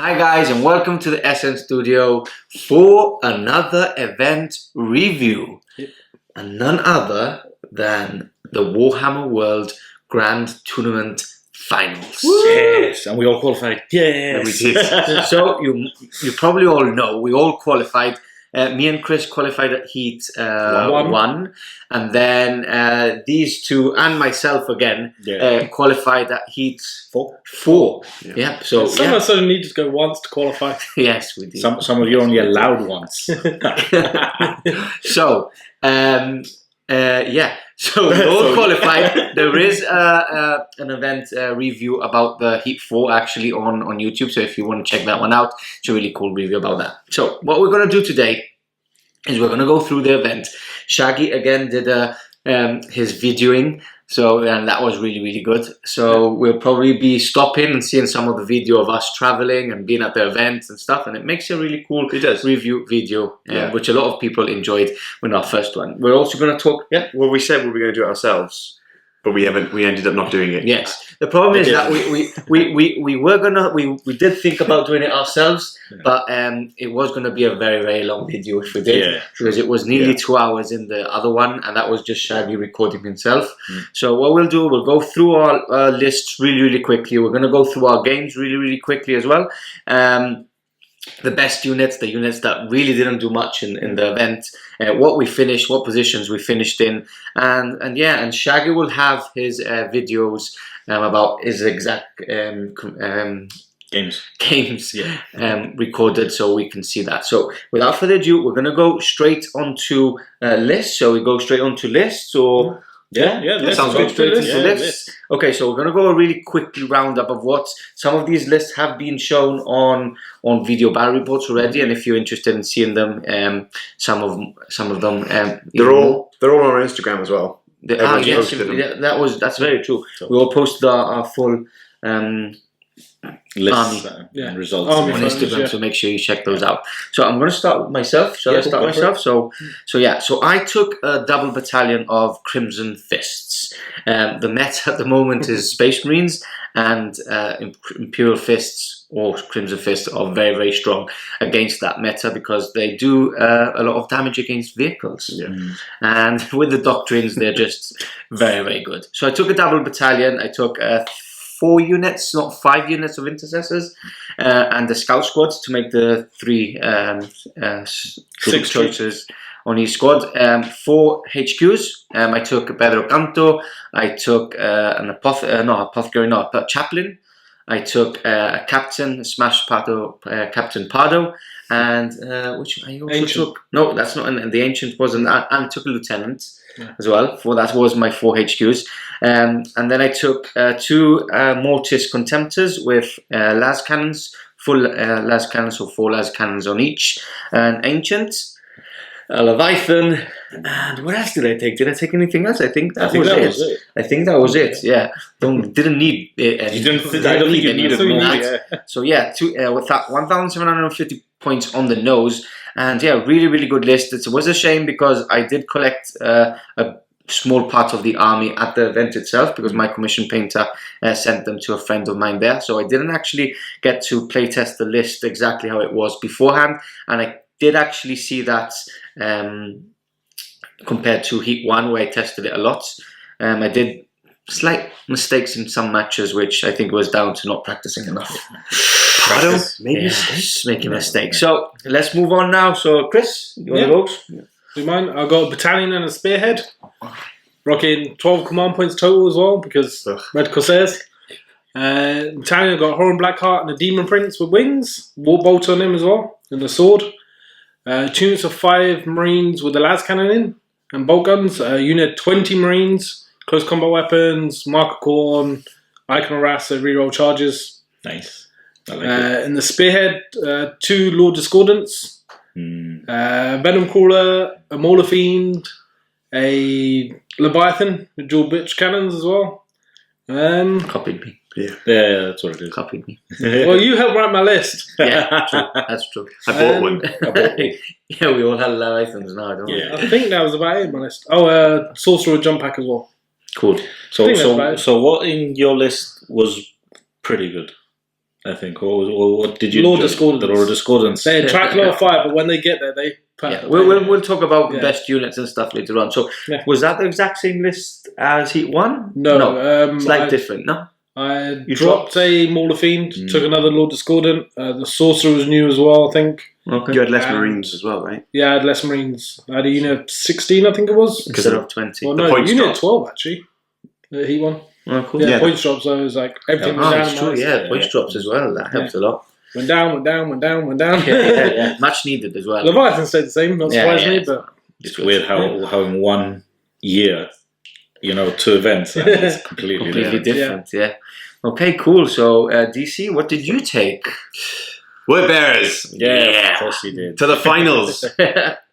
Hi guys, and welcome to the SN Studio for another event review. And none other than the Warhammer World Grand Tournament Finals. Yes, and we all qualified. Yes, we did. So you probably all know we all qualified. Me and Chris qualified at Heat 1, and then these two and myself again qualified at Heat 4. Yeah. So some of us only needed to go once to qualify. Yes, we did. Some of you only allowed once. So so we all qualified. There is an event review about the Heat 4 actually on YouTube. So if you want to check that one out, it's a really cool review about that. So what we're going to do today is we're going to go through the event. Shaggy again did his videoing, and that was really good. So we'll probably be stopping and seeing some of the video of us traveling and being at the events and stuff, and it makes a really cool review video, which a lot of people enjoyed with our first one. We're also going to talk. Yeah. Well, we said we were going to do it ourselves, but we haven't. We ended up not doing it. Yes. The problem is that we did think about doing it ourselves, but it was going to be a very long video if we did, because it was nearly 2 hours in the other one, and that was just Shaggy recording himself. So what we'll do, we'll go through our lists really quickly. We're going to go through our games really quickly as well. The best units, the units that really didn't do much in the event, what we finished, what positions we finished in, and Shaggy will have his videos about his exact games recorded, so we can see that. So without further ado, we're gonna go straight onto lists. So we go straight onto lists, or that sounds good. Straight into lists. Okay, so we're gonna go a really quick roundup of what some of these lists have been shown on video battle reports already, and if you're interested in seeing them, some of them they're all on our Instagram as well. That's very true. We all posted our full lists and results on Instagram, so make sure you check those out. So I'm going to start with myself. Shall I start myself? So I took a double battalion of Crimson Fists. The meta at the moment is Space Marines, and Imperial Fists or Crimson Fists are very strong against that meta, because they do a lot of damage against vehicles. And with the doctrines, they're just very good. So I took a double battalion. I took 4 units, not 5 units of intercessors, and the scout squads to make the 6 choices on each squad. 4 HQs. I took Pedro Canto. I took a chaplain. I took a captain, Smash Pardo, Captain Pardo, and which I also took. No, that's not. And the ancient wasn't. I took a lieutenant as well. That was my 4 HQs, and then I took 2 Mortis Contemptors with las cannons, full las cannons, or 4 las cannons on each, an ancient, a Leviathan, and what else did I take? Did I take anything else? I think that was it. I think that was it. Yeah, didn't need it. I don't think you needed more. So with that 1,750 points on the nose, and really good list. It was a shame because I did collect a small part of the army at the event itself, because my commission painter sent them to a friend of mine there. So I didn't actually get to playtest the list exactly how it was beforehand, and I did actually see that compared to Heat 1, where I tested it a lot. I did slight mistakes in some matches, which I think was down to not practicing enough. Making mistakes. So let's move on now. So Chris, you want to go? Do you mind? I got a battalion and a spearhead, rocking 12 command points total as well, because Red Corsairs. Battalion got Horan Blackheart and a Demon Prince with wings, war bolt on him as well, and a sword. Units of 5 Marines with the las cannon in and bolt guns. Unit 20 Marines, close combat weapons, marker corn, icon harass, reroll charges. Nice. I like it. In the spearhead, 2 Lord Discordants, Venom Crawler, a Mauler Fiend, a Leviathan with dual bitch cannons as well. Copied me. Yeah, that's what it is. Copied me. Well, you helped write my list. Yeah, true. That's true. I bought one. Yeah, we all had Leviathans now, don't we? I think that was about it on my list. Oh, Sorcerer Jump Pack as well. Cool. So what in your list was pretty good? I think. What did you? Lord Discordance. The Lord Discordance. They attract level 5, but when they get there, they. We'll talk about the best units and stuff later on. So, was that the exact same list as Heat 1? No. Slight different, no? I dropped a Mauler Fiend, took another Lord Discordant. The Sorcerer was new as well, I think. Okay. You had less Marines as well, right? Yeah, I had less Marines. I had a unit 16, I think it was. Instead of 20. Well, no, unit 12, actually. The Heat 1. Oh, cool. Yeah, points drops, so it was like everything was down. That's true, points drops as well. That helps a lot. Went down. Yeah. Much needed as well. Leviathan stayed the same, not surprisingly, but it's weird how in 1 year, 2 events, and it's completely different. Yeah. Okay, cool. So, DC, what did you take? Word bearers. Yeah, of course you did. To the finals.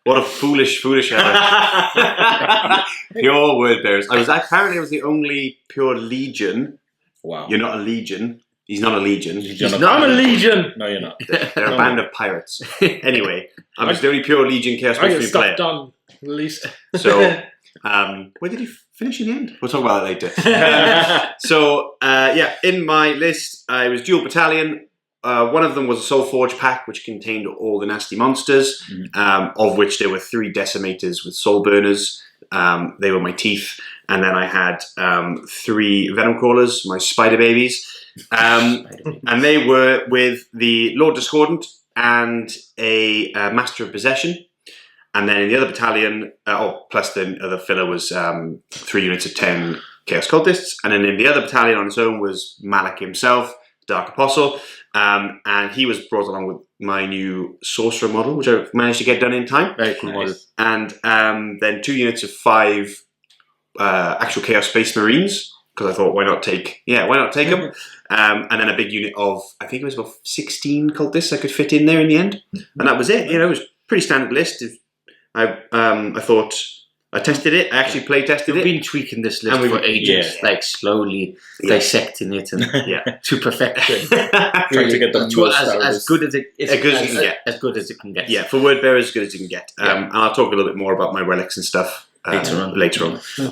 What a foolish error. Pure word bearers. Apparently I was the only pure Legion. Wow. You're not a Legion. He's not a Legion. I'm a Legion. No, you're not. They're a band of pirates. Anyway, I was the only pure Legion Chaos I Space get Marine stuff player. done, at least. So, where did he finish in the end? We'll talk about that later. In my list, I was dual battalion. One of them was a Soul Forge pack, which contained all the nasty monsters, of which there were 3 decimators with soul burners. They were my teeth. And then I had 3 venom crawlers, my spider babies. And they were with the Lord Discordant and a Master of Possession. And then in the other battalion, plus the other filler was 3 units of 10 Chaos Cultists. And then in the other battalion on its own was Malak himself, Dark Apostle. And he was brought along with my new Sorcerer model, which I managed to get done in time. Very cool model. And then 2 units of 5 actual Chaos Space Marines, because I thought, why not take them? And then a big unit of, I think it was about 16 cultists I could fit in there in the end. And that was it. It was a pretty standard list. I thought, I tested it. I actually play tested it. We've been tweaking this list for ages, like slowly dissecting it and to perfection. Trying to get the as good as it can get. As good as it can get. Yeah, for word bearers, as good as you can get. And I'll talk a little bit more about my relics and stuff later on.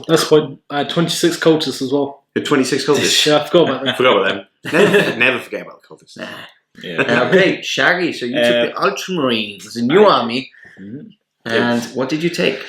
That's quite. I had 26 cultists as well. 26 cultists. Yeah, I forgot about that. Forgot about them. Never forget about the cultists. Okay, Shaggy. So you took the Ultramarines, a new army. And what did you take?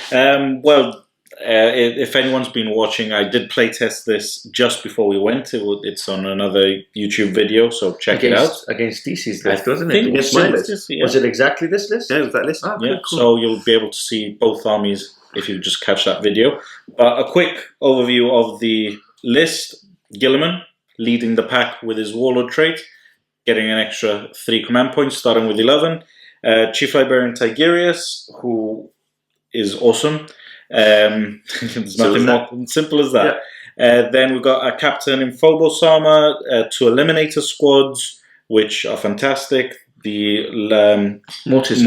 If anyone's been watching, I did play test this just before we went. It's on another YouTube video, so check it out. Against DC's list, wasn't it? Against my list. Was it exactly this list? Yeah, it was that list. Oh, Yeah, cool. so you'll be able to see both armies if you just catch that video. But a quick overview of the list. Gilliman leading the pack with his Warlord trait, getting an extra 3 command points, starting with 11. Chief Librarian Tigerius, who is awesome. There's nothing more simple as that. Then we've got a captain in Phobos armor, 2 Eliminator squads, which are fantastic. The Mortis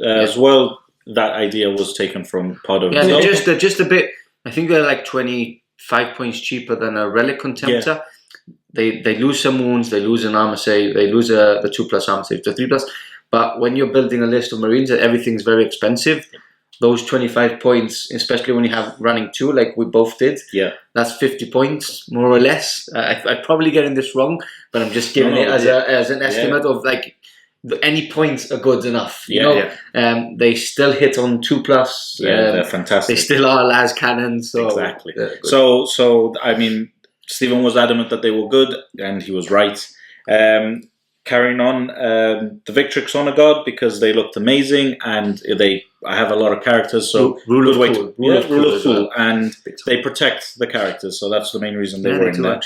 as well. That idea was taken from Pardo. Yeah, they're just a bit. I think they're like 25 points cheaper than a Relic Contemptor. Yeah. They lose some wounds, they lose an armor save, they lose the 2+ armor save, the 3+. But when you're building a list of Marines, everything's very expensive. Those 25 points, especially when you have running 2, like we both did, that's 50 points, more or less. I'm probably getting this wrong, but I'm just giving it as an estimate of like any points are good enough. You know? They still hit on 2+. They're fantastic. They still are las cannons. So exactly. So I mean, Stephen was adamant that they were good, and he was right. Carrying on the Victrix Honor Guard, because they looked amazing, and I have a lot of characters, so Rule of Cool, and they protect the characters, so that's the main reason they were in there.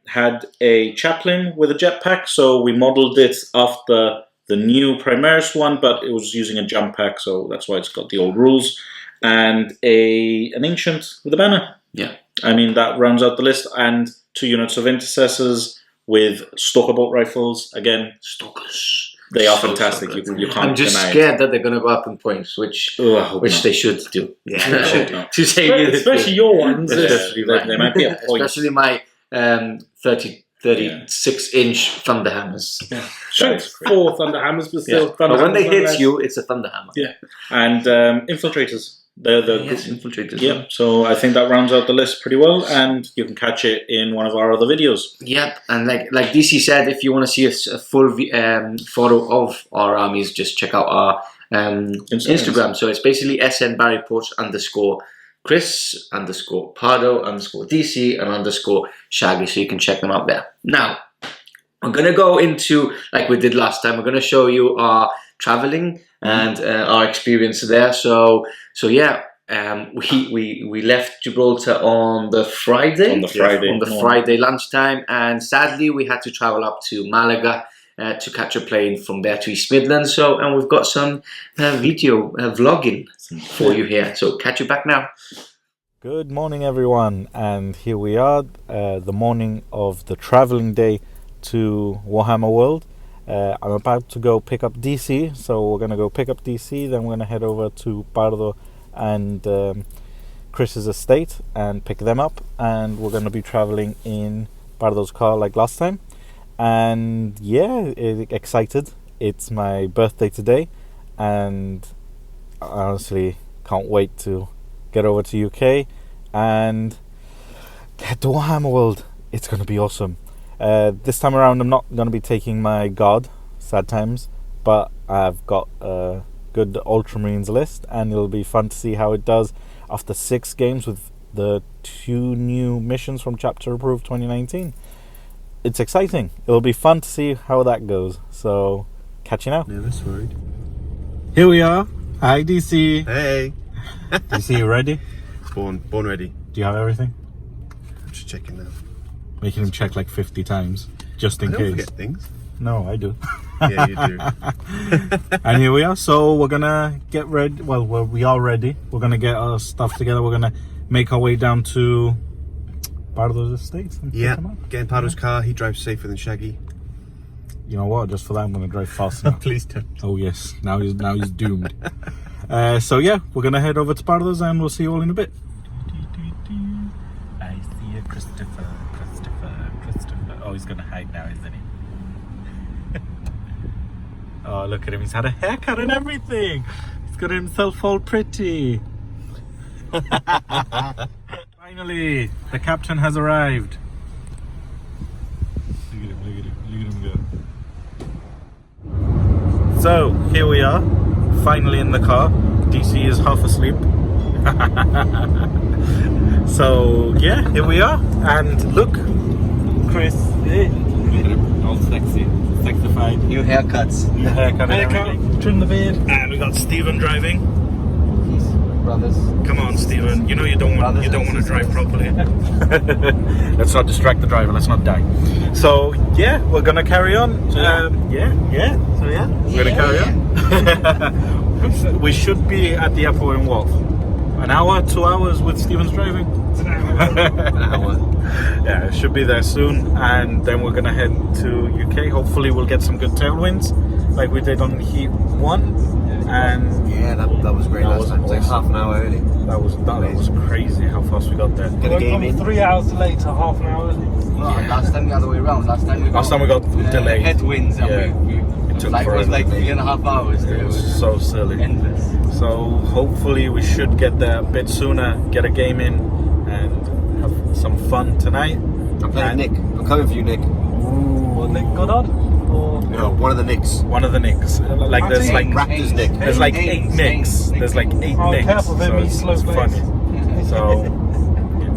Had a chaplain with a jetpack, so we modelled it after the new Primaris one, but it was using a jump pack, so that's why it's got the old rules, and an ancient with a banner. Yeah, I mean that rounds out the list, and 2 units of intercessors with Stalker bolt rifles. Again, Stalkers. They are fantastic. You can't. I'm just scared that they're going to go up in points, which they should do. Yeah, they should. To say especially your ones. They might be a point. Especially my 36-inch Thunderhammers. Yeah. Sure, it's 4 Thunderhammers, but still. But when they hit you, it's a Thunderhammer. Yeah, and infiltrators. Yes, infiltrators. Yeah, so I think that rounds out the list pretty well, and you can catch it in one of our other videos. Yep, and like DC said, if you want to see a full photo of our armies, just check out our Instagram. So it's basically SN_Barry_Chris_Pardo_DC and _Shaggy. So you can check them out there. Now, I'm going to go into, like we did last time, we're going to show you our traveling and our experience there. So yeah, we left Gibraltar on the Friday. Friday lunchtime, and sadly we had to travel up to Malaga to catch a plane from there to East Midlands. And we've got some video vlogging for you here. So catch you back now. Good morning, everyone, and here we are, the morning of the traveling day to Warhammer World. I'm about to go pick up DC, so we're going to go pick up DC, then we're going to head over to Pardo and Chris's estate and pick them up, and we're going to be traveling in Pardo's car like last time. And yeah, excited. It's my birthday today, and I honestly can't wait to get over to UK and head to Warhammer World. It's going to be awesome. This time around I'm not going to be taking my God, sad times, but I've got a good Ultramarines list, and it'll be fun to see how it does after 6 games with the 2 new missions from Chapter Approved 2019. It's exciting. It'll be fun to see how that goes. So, catch you now. Never worried. Here we are. Hi, DC. Hey. DC, you ready? Born ready. Do you have everything? I'm just checking now. Making him check like 50 times, just in I case. don't forget things. No, I do. Yeah, you do. And here we are. So we're gonna get ready. Well, we are ready. We're gonna get our stuff together. We're gonna make our way down to Pardo's estate. Yeah, get in Pardo's car. He drives safer than Shaggy. You know what? Just for that, I'm gonna drive fast now. Please don't. Oh yes, now he's doomed. So yeah, we're gonna head over to Pardo's, and we'll see you all in a bit. I see a Christopher. Oh, he's gonna hide now, isn't he? Oh, look at him. He's had a haircut and everything. He's got himself all pretty. Finally, the captain has arrived. Look at him go. So, here we are, finally in the car. DC is half asleep. So, yeah, here we are. And look, Chris. Hey, look at him, all sexy. Sexified. New haircuts. New haircut. Trim the beard. And we got Stephen driving. Brothers. Come on, Stephen. You know you don't want to drive properly. Let's not distract the driver. Let's not die. So yeah, we're gonna carry on. So we're gonna carry on. We should be at the airport in what? An hour, 2 hours with Stephen's driving. An hour. Yeah, it should be there soon, and then we're gonna head to UK. Hopefully, we'll get some good tailwinds, like we did on Heat 1. And yeah, that was great last time. It was like half an hour early. That was crazy how fast we got there. We went from 3 hours late to half an hour early. Last time the other way around. Last time we got delayed. Headwinds, and Yeah. it was like 3.5 hours. It was so silly. Endless. So hopefully we should get there a bit sooner, get a game in, and have some fun tonight. I'm playing Nick. I'm coming for you, Nick. What, Nick Goddard? Or No, one of the Nicks. One of the Nicks. Like there's like Raptors Nick. there's like 8 Nicks. There's like 8 Oh, Nicks. careful, So him, he's it's slow funny. plays. So yeah,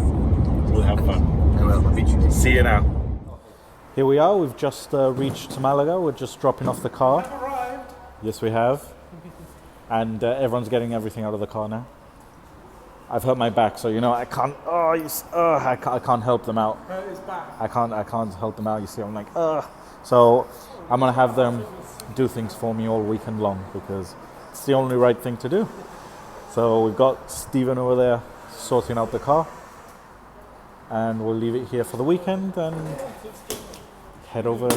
we'll have fun. I'll beat you. See you now. Here we are. We've just reached Malaga. We're just dropping off the car. arrived. Yes, we have. And everyone's getting everything out of the car now. I've hurt my back, so I can't. I can't help them out. Hurt his back. I can't help them out. You see, I'm like, So I'm gonna have them do things for me all weekend long because it's the only right thing to do. So we've got Stephen over there sorting out the car, and we'll leave it here for the weekend and head over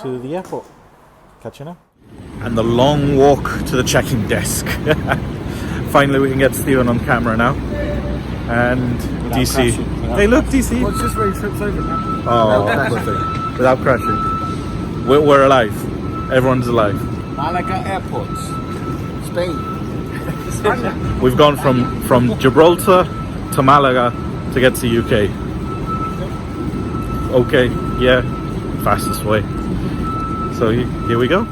to the airport. Catch you now. And the long walk to the check-in desk. Finally, we can get Stephen on camera now. And without DC. Crashing, hey, look, DC. Well, it's just where he trips over now. Oh, perfect. Without crashing. We're alive. Everyone's alive. Malaga Airport, Spain. We've gone from Gibraltar to Malaga to get to UK. Okay, yeah, fastest way. So here we go.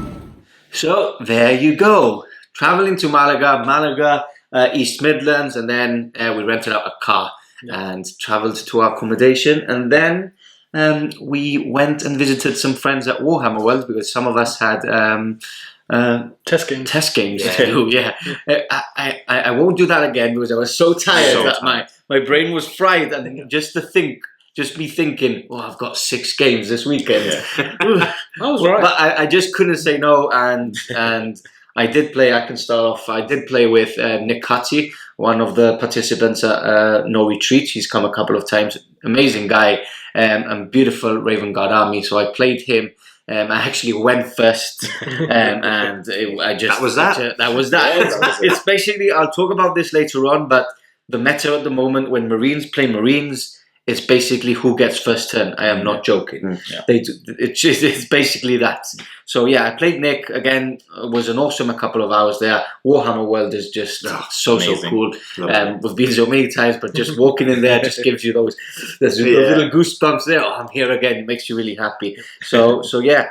So there you go. Traveling to Malaga, East Midlands, and then we rented out a car and travelled to our accommodation, and then we went and visited some friends at Warhammer World because some of us had test games to do. Yeah, I won't do that again because I was so tired that my brain was fried, and just me thinking, oh, I've got 6 games this weekend. That was right. But I just couldn't say no, and I did play. I can start off. I did play with Nick Cutty, one of the participants at No Retreat. He's come a couple of times. Amazing guy, and beautiful Raven Guard army. So I played him. I actually went first, and I just that was that. That was that. It's basically. I'll talk about this later on, but the meta at the moment when Marines play Marines. It's basically who gets first turn. I am not joking. Yeah. It's basically that. So yeah, I played Nick again. It was an awesome couple of hours there. Warhammer World is just so cool. We've been so many times, but just walking in there just gives you those little goosebumps there. Oh, I'm here again. It makes you really happy. So yeah.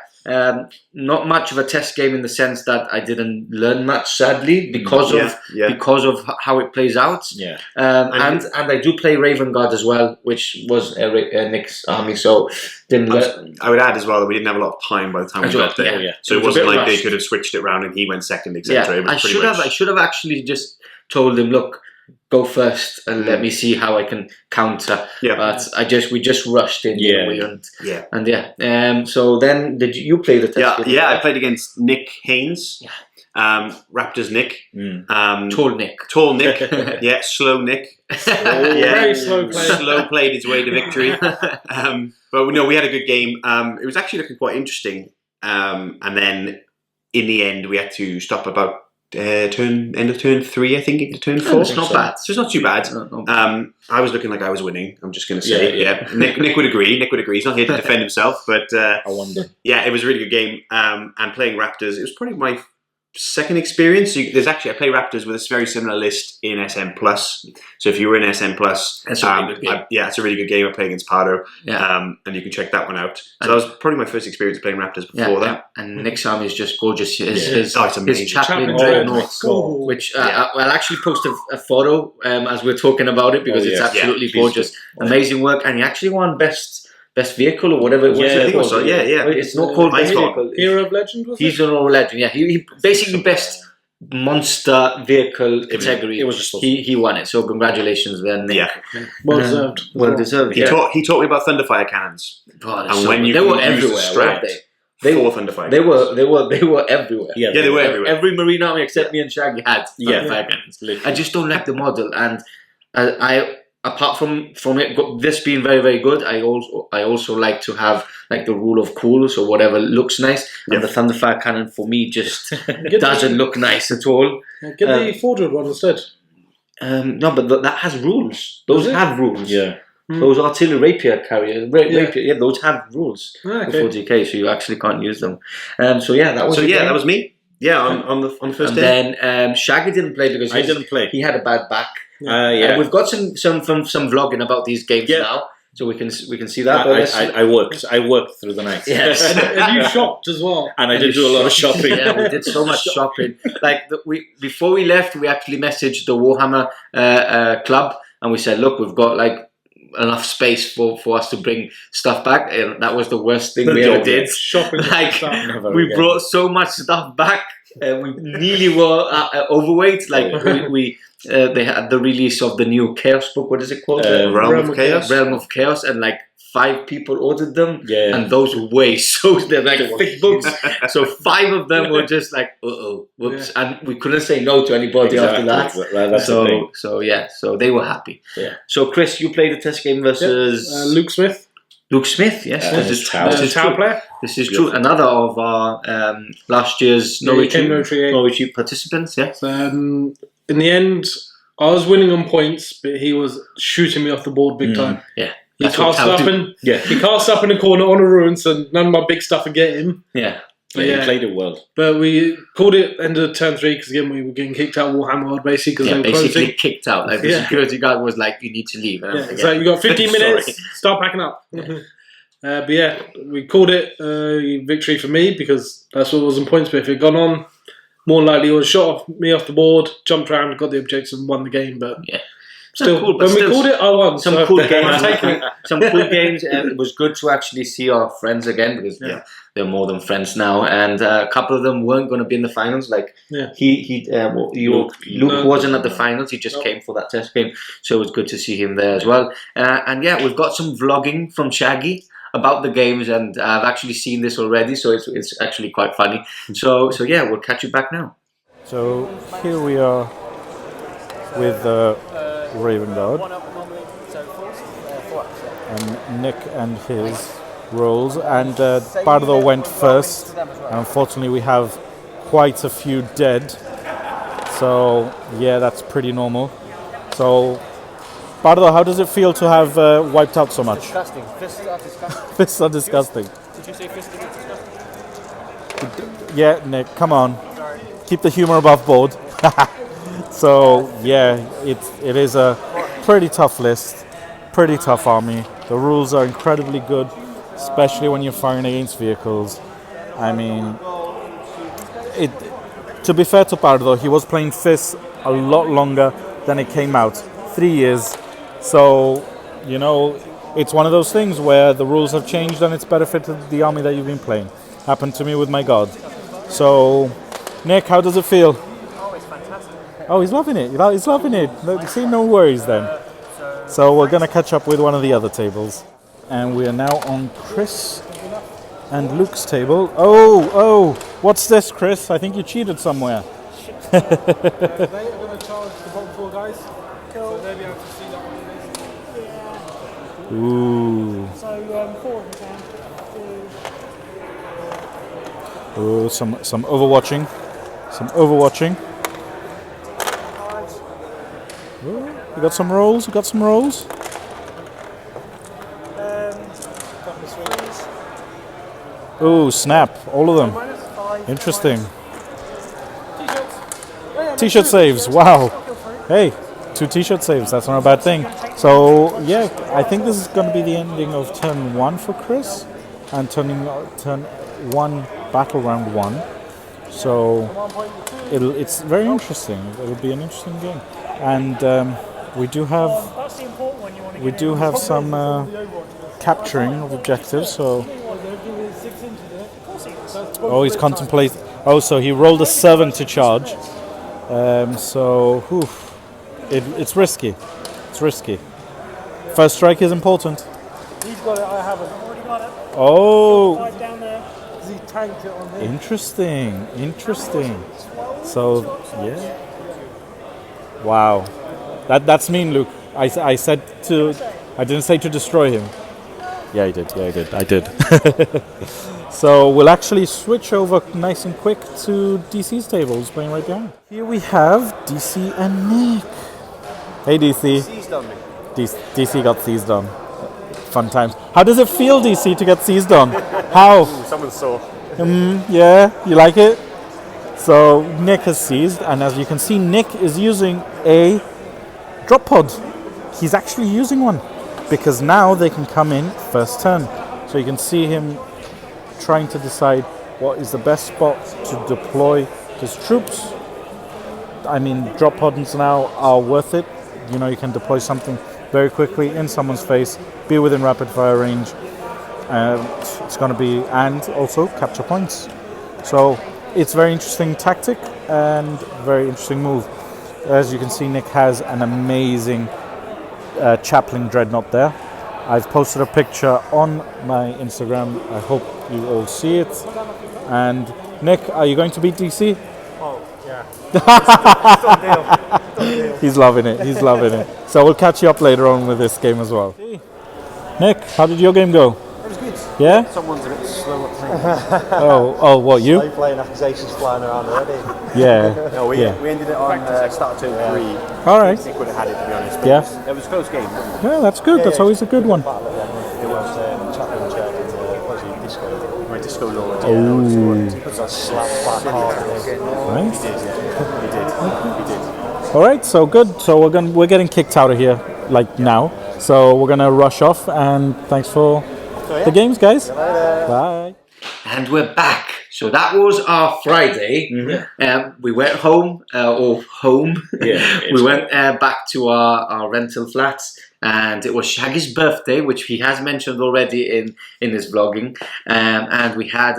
Not much of a test game in the sense that I didn't learn much, sadly, because of how it plays out. Yeah, and I do play Raven Guard as well, which was Nick's army. So I would add as well that we didn't have a lot of time by the time we got there. Yeah. So it wasn't like they could have switched it around and he went second, etc. Yeah, I should have actually just told him, look, go first and let me see how I can counter. Yeah. But we just rushed in. So then did you play the test? Yeah, I played against Nick Haynes. Yeah. Raptors Nick. Tall Nick. Yeah, slow Nick. Very slow play. Slow played his way to victory. But no, we had a good game. It was actually looking quite interesting. And then in the end we had to stop about end of turn 3, I think, into turn 4. It's not bad. So it's not too bad. I was looking like I was winning. I'm just going to say, Nick would agree. He's not here to defend himself, but I wonder. Yeah, it was a really good game. And playing Raptors, it was probably my second experience. I play Raptors with a very similar list in SM Plus. So if you were in SM Plus, it's a really good game. It's a really good game. I play against Pardo, and you can check that one out. So that was probably my first experience playing Raptors before that. And Nick's army is just gorgeous. It's amazing. His chaplain Dreadnought, which I'll actually post a photo as we're talking about it because it's absolutely gorgeous. Amazing work, and he actually won best vehicle or whatever it was. I think so. Yeah. It's not called best vehicle. Hero of Legend, was it? He's an Hero Legend, yeah. He basically best monster vehicle category. It was just he won it. So congratulations then, Nick. Yeah. Well deserved. Well deserved. He taught me about Thunderfire cannons. And when they were everywhere, weren't they? They were Thunderfire. They were everywhere. Yeah, they were everywhere. Every Marine army except me and Shaggy had Thunderfire cannons. I just don't like the model, and I apart from it, this being very, very good, I also like to have like the rule of cool, so whatever looks nice. And the Thunderfire cannon for me just doesn't look nice at all. Get the Forgewood one instead. No, but that has rules. Those have rules. Yeah. Those artillery rapier carriers, those have rules for 40k, so you actually can't use them. That was me. Yeah, on the first day. And then Shaggy didn't play because I didn't play. He had a bad back. We've got some vlogging about these games now, so we can see that. I worked through the night. Yes, and you shopped as well. And I did do a lot of shopping. Yeah, we did so much shopping. Before we left, we actually messaged the Warhammer club, and we said, "Look, we've got enough space for us to bring stuff back." And that was the worst thing we ever did. Shopping, we brought so much stuff back, and we nearly were overweight. They had the release of the new Chaos book. What is it called? Realm of Chaos. Realm of Chaos, and 5 people ordered them, Yeah. and those weigh so they're thick books. So 5 of them were just whoops, and we couldn't say no to anybody after that. That's the thing. So they were happy. Yeah. So Chris, you played the test game versus Luke Smith. Luke Smith, yes, this is Tower player. This is true. Another of our last year's Norwich participants. Yeah. In the end, I was winning on points, but he was shooting me off the board big time. Yeah. He cast up in the corner on a ruin, so none of my big stuff would get him. Yeah. Yeah, he played it well. But we called it end of turn 3 because again we were getting kicked out of Warhammer World basically because they were closing. Kicked out. Like the security guard was like, "You need to leave." And Yeah, so you got 15 minutes. Start packing up. But yeah, we called it victory for me because that's what was in points. But if it had gone on, more likely it was shot me off the board, jumped around, got the objectives, and won the game. But yeah. Still, cool, when we called it, I won. Some cool games. Some cool games, and it was good to actually see our friends again because they're more than friends now. And a couple of them weren't going to be in the finals. Like Luke wasn't at the finals. He just came for that test game, so it was good to see him there as well. And yeah, we've got some vlogging from Shaggy about the games, and I've actually seen this already, so it's actually quite funny. So yeah, we'll catch you back now. So here we are with Raven Guard and Nick and his rolls, and Pardo went first. Unfortunately, we have quite a few dead, so yeah, that's pretty normal. So Pardo, how does it feel to have wiped out so much? Disgusting. Fists are disgusting. Fists are disgusting. Did you say fists are disgusting? Yeah, Nick, come on. Sorry. Keep the humor above board. So yeah, it is a pretty tough list, pretty tough army. The rules are incredibly good, especially when you're firing against vehicles. I mean, to be fair to Pardo, he was playing fists a lot longer than it came out, 3 years. So, you know, it's one of those things where the rules have changed and it's benefited the army that you've been playing. Happened to me with my god. So, Nick, how does it feel? Oh, it's fantastic. Oh, he's loving it. He's loving it. See, no worries then. So we're going to catch up with one of the other tables. And we are now on Chris and Luke's table. Oh, what's this, Chris? I think you cheated somewhere. They are going to charge the bottom 4 guys. Cool. So they'll be able to see that one. Ooh. So 4 of them can. Oh, some overwatching. Some overwatching. Ooh, you got some rolls? You got some rolls? Couple of swings. Oh, snap. All of them. Interesting. T-shirt saves. Wow. Hey, 2 t-shirt saves. That's not a bad thing. So, yeah, I think this is going to be the ending of turn 1 for Chris. And turn 1 battle round 1. So, it's very interesting. It'll be an interesting game. And we do have some capturing of objectives. So, oh, he's contemplating. Oh, so he rolled a 7 to charge. So, it's risky. It's risky. First strike is important. He's got it. I haven't. I've already got it. Oh. Right down there. He tanked it on him. Interesting. So, yeah. Wow. That's mean, Luke. I didn't say to destroy him. Yeah, I did. So we'll actually switch over nice and quick to DC's table. He's playing right behind. Here we have DC and Nick. Hey, DC. Seized on me. DC got seized on. Fun times. How does it feel, DC, to get seized on? How? Someone saw. Yeah, you like it? So Nick has seized, and as you can see, Nick is using a drop pod. He's actually using one because now they can come in first turn. So you can see him trying to decide what is the best spot to deploy his troops. I mean, drop pods now are worth it. You know, you can deploy something very quickly in someone's face, be within rapid fire range. It's going to be, and also capture points. So it's very interesting tactic and very interesting move. As you can see, Nick has an amazing Chaplain Dreadnought there. I've posted a picture on my Instagram. I hope you all see it. And Nick, are you going to beat DC? Oh, yeah. Deal. He's loving it. So we'll catch you up later on with this game as well. Nick, how did your game go? It was good. Yeah? Someone's a bit slow at playing. Oh, what, you? Slow playing, accusations flying around already. Yeah. No, we ended it on start of turn 3. All right. Nick would have had it, to be honest. Yeah. It was a close game. Yeah, that's good. That's always a good one. It was Chaplain Church and disco. Disco Lord. Oh. Nice. All right, so good. So we're getting kicked out of here like now. So we're gonna rush off, and thanks for the games, guys. Bye. And we're back. So that was our Friday. We went home, or home. Yeah, we went back to our rental flats, and it was Shaggy's birthday, which he has mentioned already in his vlogging. And we had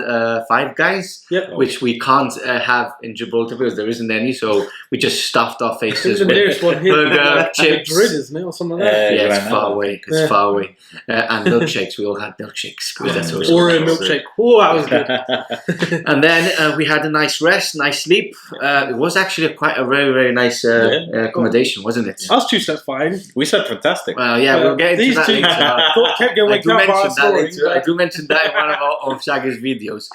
5 guys, which we can't have in Gibraltar because there isn't any. So we just stuffed our faces with burger, chips. Madrid, isn't it, or something like that? Yeah, it's far away. It's far away. And milkshakes. We all had milkshakes. That's always Or a milkshake. Oh, that was good. And then we had a nice rest, nice sleep. It was actually quite a very, very nice accommodation, wasn't it? Us two slept fine. We slept fantastic. Well, yeah, we'll get into These that two later. kept getting waked up by snoring. I do mention that in one of Shaggy's videos.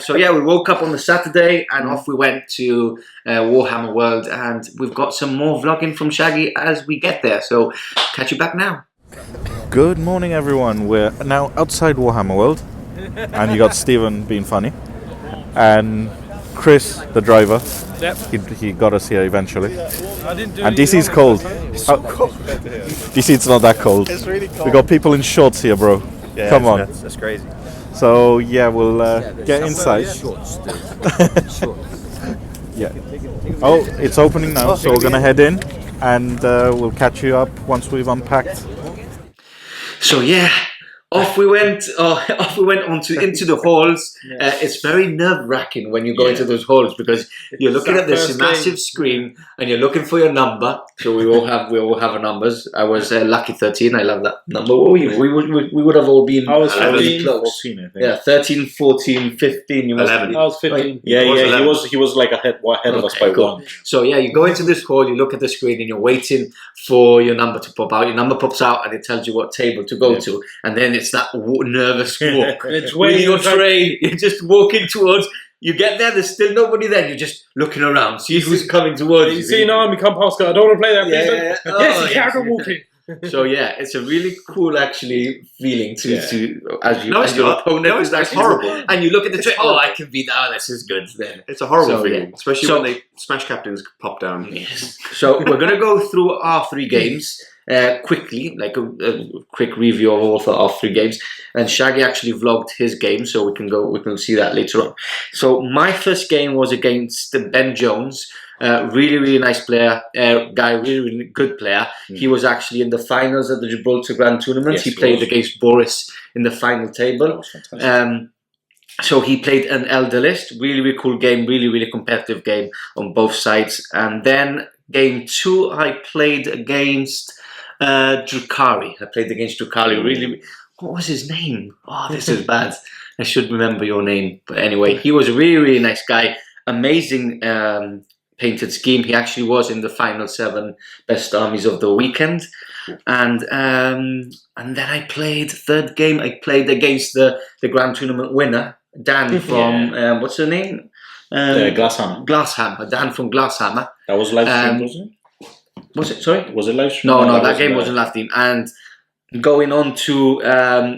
So yeah, we woke up on the Saturday and off we went to Warhammer World, and we've got some more vlogging from Shaggy as we get there. So catch you back now. Good morning, everyone. We're now outside Warhammer World, and you got Stephen being funny, and Chris, the driver. Yep. He got us here eventually. I didn't do And DC's cold. DC, it's not that cold. It's really cold. We got people in shorts here, bro. Yeah, Come on. That's crazy. So yeah, we'll get inside. Yeah. Oh, it's opening now, so we're gonna head in, and we'll catch you up once we've unpacked. So yeah, off we went. Off we went into the halls. It's very nerve-wracking when you go into those halls because you're looking at this massive screen and you're looking for your number. So we all have our numbers. I was lucky 13. I love that number. What were you? We would have all been. I was 15, 14, I think. Yeah, 13, 14, 15. You must 11. be. I was 15. Yeah, He was 11. he was like ahead of us by cool. 1. So yeah, you go into this hall, you look at the screen, and you're waiting for your number to pop out. Your number pops out, and it tells you what table to go to, and then it's that nervous walk It's with your waiting. tray. You're just walking towards. You get there, there's still nobody there. You're just looking around, see who's coming towards you. You see an army come past, go, I don't want to play that. Please Yeah, don't. yeah. Yes, Oh, you can't go walking. So yeah, it's a really cool actually feeling to as No, it's as your not. opponent No, is it's actually horrible. and you look at the It's tray. Oh, horrible. I can beat that. Oh, this is good. Then It's a horrible So, feeling, yeah. especially So- when they Smash Captains pop down. Yes. So we're gonna go through our 3 games quickly, like a quick review of all our 3 games. And Shaggy actually vlogged his game, so we can see that later on. So my first game was against Ben Jones. Really, really nice player, guy, really, really good player. He was actually in the finals of the Gibraltar Grand Tournament. Yes, he he played was. against Boris in the final table. That was fantastic. So he played an elderlist, really, really cool game, really, really competitive game on both sides. And then game 2, I played against Drukari. Really, what was his name? Oh, this is bad. I should remember your name. But anyway, he was a really, really nice guy. Amazing painted scheme. He actually was in the final 7 best armies of the weekend. And then I played third game. I played against the Grand Tournament winner, Dan from what's her name? Glasshammer. Glasshammer. Dan from Glasshammer. That was live stream, wasn't it? Was it? Sorry. Was it live stream? No, that game wasn't live stream. And going on to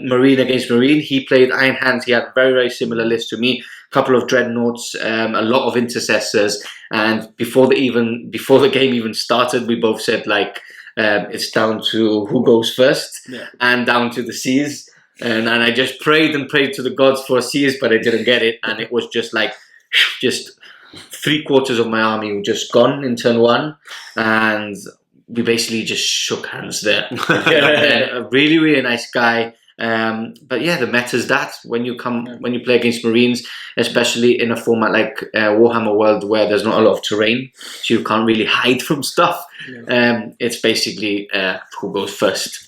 Marine against Marine, he played Iron Hands. He had a very, very similar list to me. A couple of dreadnoughts, a lot of intercessors, and before the game even started, we both said like it's down to who goes first, and down to the seas. And I just prayed and prayed to the gods for seas, but I didn't get it, and it was just like just 3/4 of my army were just gone in turn 1, and we basically just shook hands there. A really, really nice guy. But yeah, the meta's that when you play against Marines, especially in a format like Warhammer World where there's not a lot of terrain, so you can't really hide from stuff. It's basically who goes first.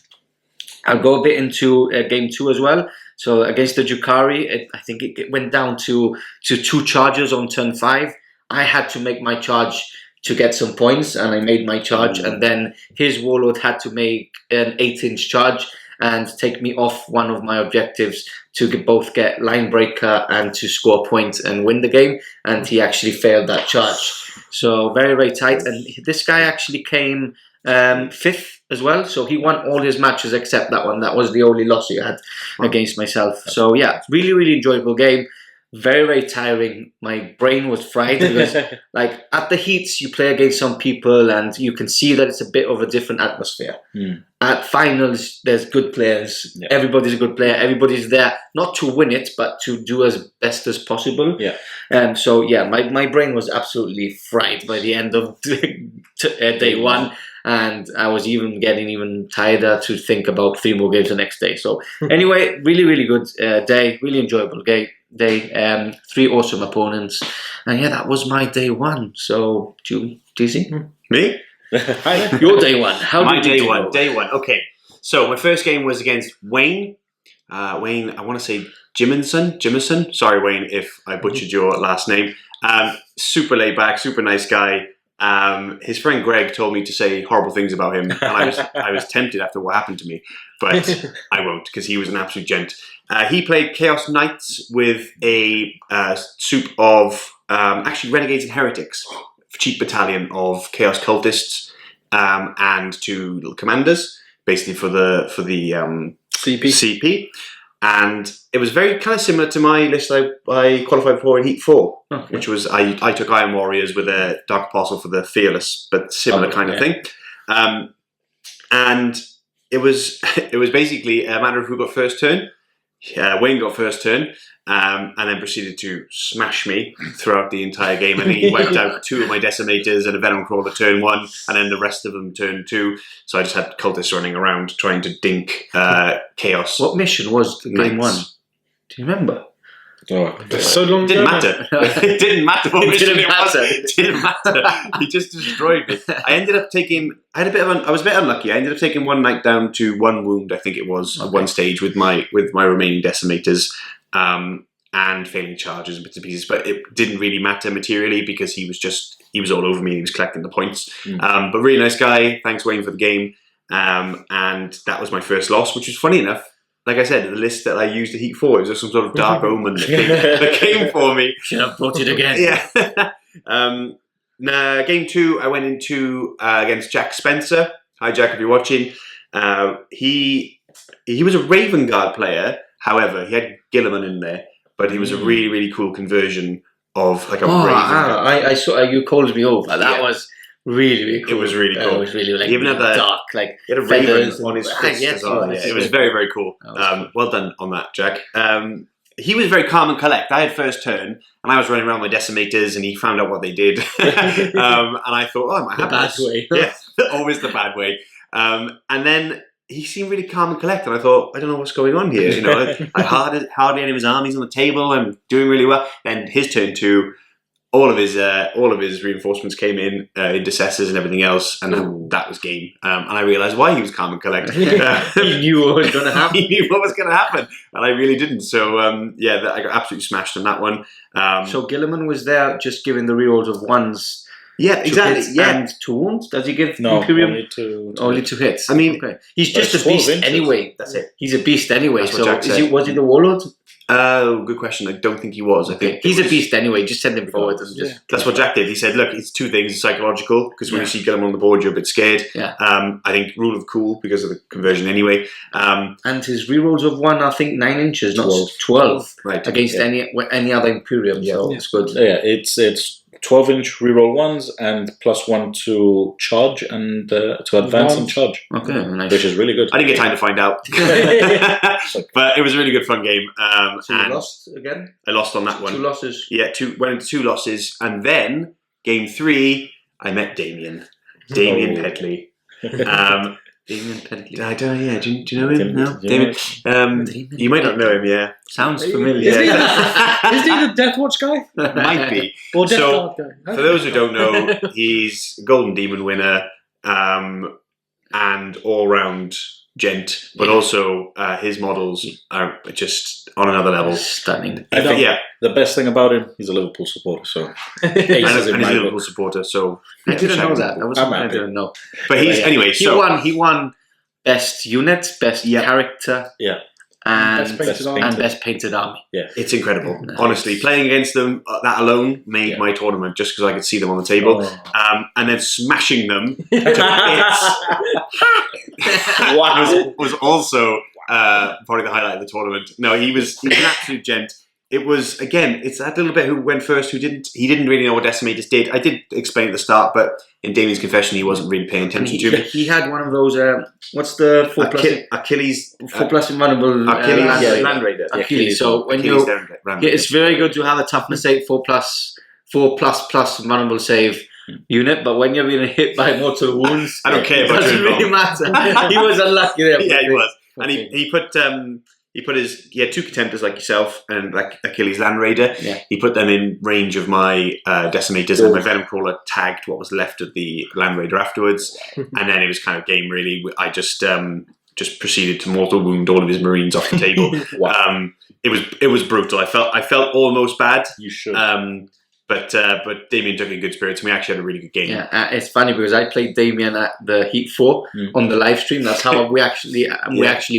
I'll go a bit into game 2 as well. So against the Drukari, I think it went down to 2 charges on turn 5. I had to make my charge to get some points, and I made my charge, and then his warlord had to make an 8-inch charge and take me off one of my objectives to both get line breaker and to score points and win the game, and he actually failed that charge. So very, very tight. And this guy actually came 5th as well. So he won all his matches except that one. That was the only loss he had against myself. So yeah, really, really enjoyable game. Very, very tiring. My brain was fried because, like, at the heats, you play against some people and you can see that it's a bit of a different atmosphere. At finals, there's good players. Yeah. Everybody's a good player. Everybody's there not to win it, but to do as best as possible. Yeah. So yeah, my brain was absolutely fried by the end of day one, and I was getting even tireder to think about 3 more games the next day. So anyway, really, really good day. Really enjoyable day. 3 awesome opponents, and yeah, that was my day 1. So, DC? Me? Your day 1. How my did you day do? 1. Day 1. Okay. So my first game was against Wayne. Wayne, I want to say Jimison. Sorry, Wayne, if I butchered your last name. Super laid back, super nice guy. His friend Greg told me to say horrible things about him, and I was tempted after what happened to me, but I won't because he was an absolute gent. He played Chaos Knights with a soup of actually Renegades and Heretics, cheap battalion of Chaos Cultists, and 2 little commanders, basically for the CP. And it was very kind of similar to my list I qualified for in Heat 4, which was I took Iron Warriors with a Dark Apostle for the Fearless, but similar kind of thing. And it was basically a matter of who got first turn. Wayne got first turn, and then proceeded to smash me throughout the entire game. And he wiped out 2 of my Decimators and a Venom Crawler turn 1, and then the rest of them turn 2. So I just had cultists running around trying to dink Chaos. What mission was the game 1? Do you remember? So long It didn't ago. matter. It didn't matter what It mission didn't it was. matter. It didn't matter. He just destroyed me. I ended up taking. I was a bit unlucky. I ended up taking 1 knight down to 1 wound. I think it was at one stage with my remaining Decimators, and failing charges and bits and pieces. But it didn't really matter materially because he was all over me. He was collecting the points. But really nice guy. Thanks Wayne for the game. And that was my first loss, which was funny enough. Like I said, the list that I used at Heat 4, it was just some sort of dark omen that came for me. Should have brought it again. Yeah. Game 2, I went into against Jack Spencer. Hi, Jack, if you're watching. He was a Raven Guard player. However, he had Gilliman in there, but he was a really, really cool conversion of like a Raven Guard. I saw you called me over. That was really, really cool. It was really cool. It was really like He even had that dark, like he had a feathers raven on his fist yes, as well. yes, It was very, very cool. Cool. Well done on that, Jack. He was very calm and collect. I had first turn, and I was running around my Decimators, and he found out what they did. And I thought, I might have bad this. way. Yeah, always the bad way. And then he seemed really calm and collect, and I thought, I don't know what's going on here. You know, I hardly any of his armies on the table. I'm doing really well. Then his turn 2. All of his reinforcements came in intercessors and everything else, and that was game. And I realised why he was calm and collected. He knew what was going to happen. He knew what was going to happen, and I really didn't. So I got absolutely smashed on that one. So Gilliman was there, just giving the rerolls of 1s. Yeah, exactly. And 2 wounds. Does he give No, Imperium? only 2 2 hits. I mean, okay. He's just it's a beast 12 inches. anyway. That's it. He's a beast anyway. That's what So Jack said. was he the warlord? Oh, good question. I don't think he was. I think He's it a was- beast anyway. Just send him forward and just. That's what Jack did. He said, "Look, it's 2 things: psychological, because when you see Gilliman on the board, you're a bit scared. Yeah. I think rule of cool because of the conversion anyway. And his rerolls of 1, I think 9 inches, not 12. 12 Right against any other Imperium. So it's good. Yeah, it's 12-inch reroll 1s and +1 to charge and to advance and charge. Okay, nice. Which is really good. I didn't get time to find out, but it was a really good fun game. So you And lost again? I lost on that one. 2 losses. Yeah, went into 2 losses, and then game 3, I met Damien Pedley. Damien Pentley. Do you know him? No, Damien. Damien. You might not know him. Yeah, Sounds familiar. Isn't he Yeah. Isn't he the Death Watch guy? might be. Or Death So, Guard guy? For those who don't know, he's a Golden Demon winner, and all-round gent, but also his models are just on another level. Stunning. I think, yeah, The best thing about him, he's a Liverpool supporter, so and aces he's in a my Liverpool book. supporter. So I didn't know that. That was I'm something I happy. didn't know. But he's anyway. He So won. He won best unit, best character. Yeah. and Best Painted Army. Army. It's incredible. Nice. Honestly, playing against them, that alone made my tournament just because I could see them on the table. And then smashing them to bits was also probably the highlight of the tournament. No, he was an absolute gent. It was, again, it's that little bit who went first he didn't really know what decimators did. I did explain at the start, but in Damien's confession, he wasn't really paying attention to it. He had one of those, what's the 4+ Achilles 4+ invulnerable Achilles Land Raider. Yeah, Achilles. So when Achilles you, Land Raider. it's very good to have a toughness 8 4+ vulnerable save unit, but when you're being hit by mortal wounds, I don't care it about doesn't your really matter. He was unlucky there. Yeah, he was. And Okay. he put his 2 contemptors like yourself and like Achilles Land Raider. Yeah. He put them in range of my decimators, and my Venom Crawler tagged what was left of the Land Raider afterwards. And then it was kind of game really. I just proceeded to mortal wound all of his Marines off the table. It was brutal. I felt almost bad. You should. But Damien took it in good spirits, and we actually had a really good game. Yeah, it's funny because I played Damien at the Heat 4 on the live stream. That's how we actually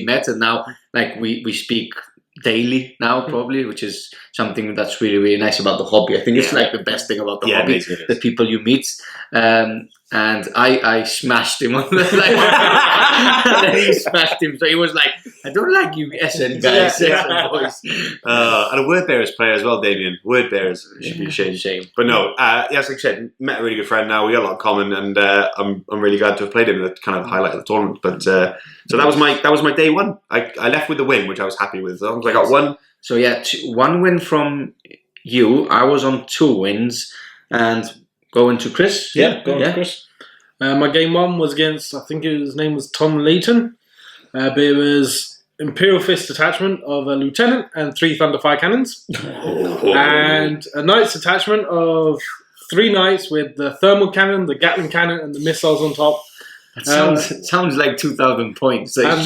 met, and now like we speak daily now probably, which is something that's really, really nice about the hobby. I think it's like the best thing about the hobby, it is. the people you meet. And I smashed him on the live and then he smashed him. So he was like, I don't like you SN guys, SN boys. And a Word Bearers player as well, Damien. Word Bearers should be a shame. But no, yes, like I said, met a really good friend now. We got a lot in common, and I'm really glad to have played him. That's kind of the highlight of the tournament. But so that was my day one. I left with the win, which I was happy with. As long as I got one. So yeah, 1 win from you. I was on 2 wins, and going to Chris. Go on, Chris. My game 1 was against, I think his name was Tom Layton, but it was Imperial Fist detachment of a lieutenant and 3 Thunderfire cannons, and a knight's detachment of 3 knights with the thermal cannon, the Gatling cannon, and the missiles on top. That sounds like 2,000 points. He was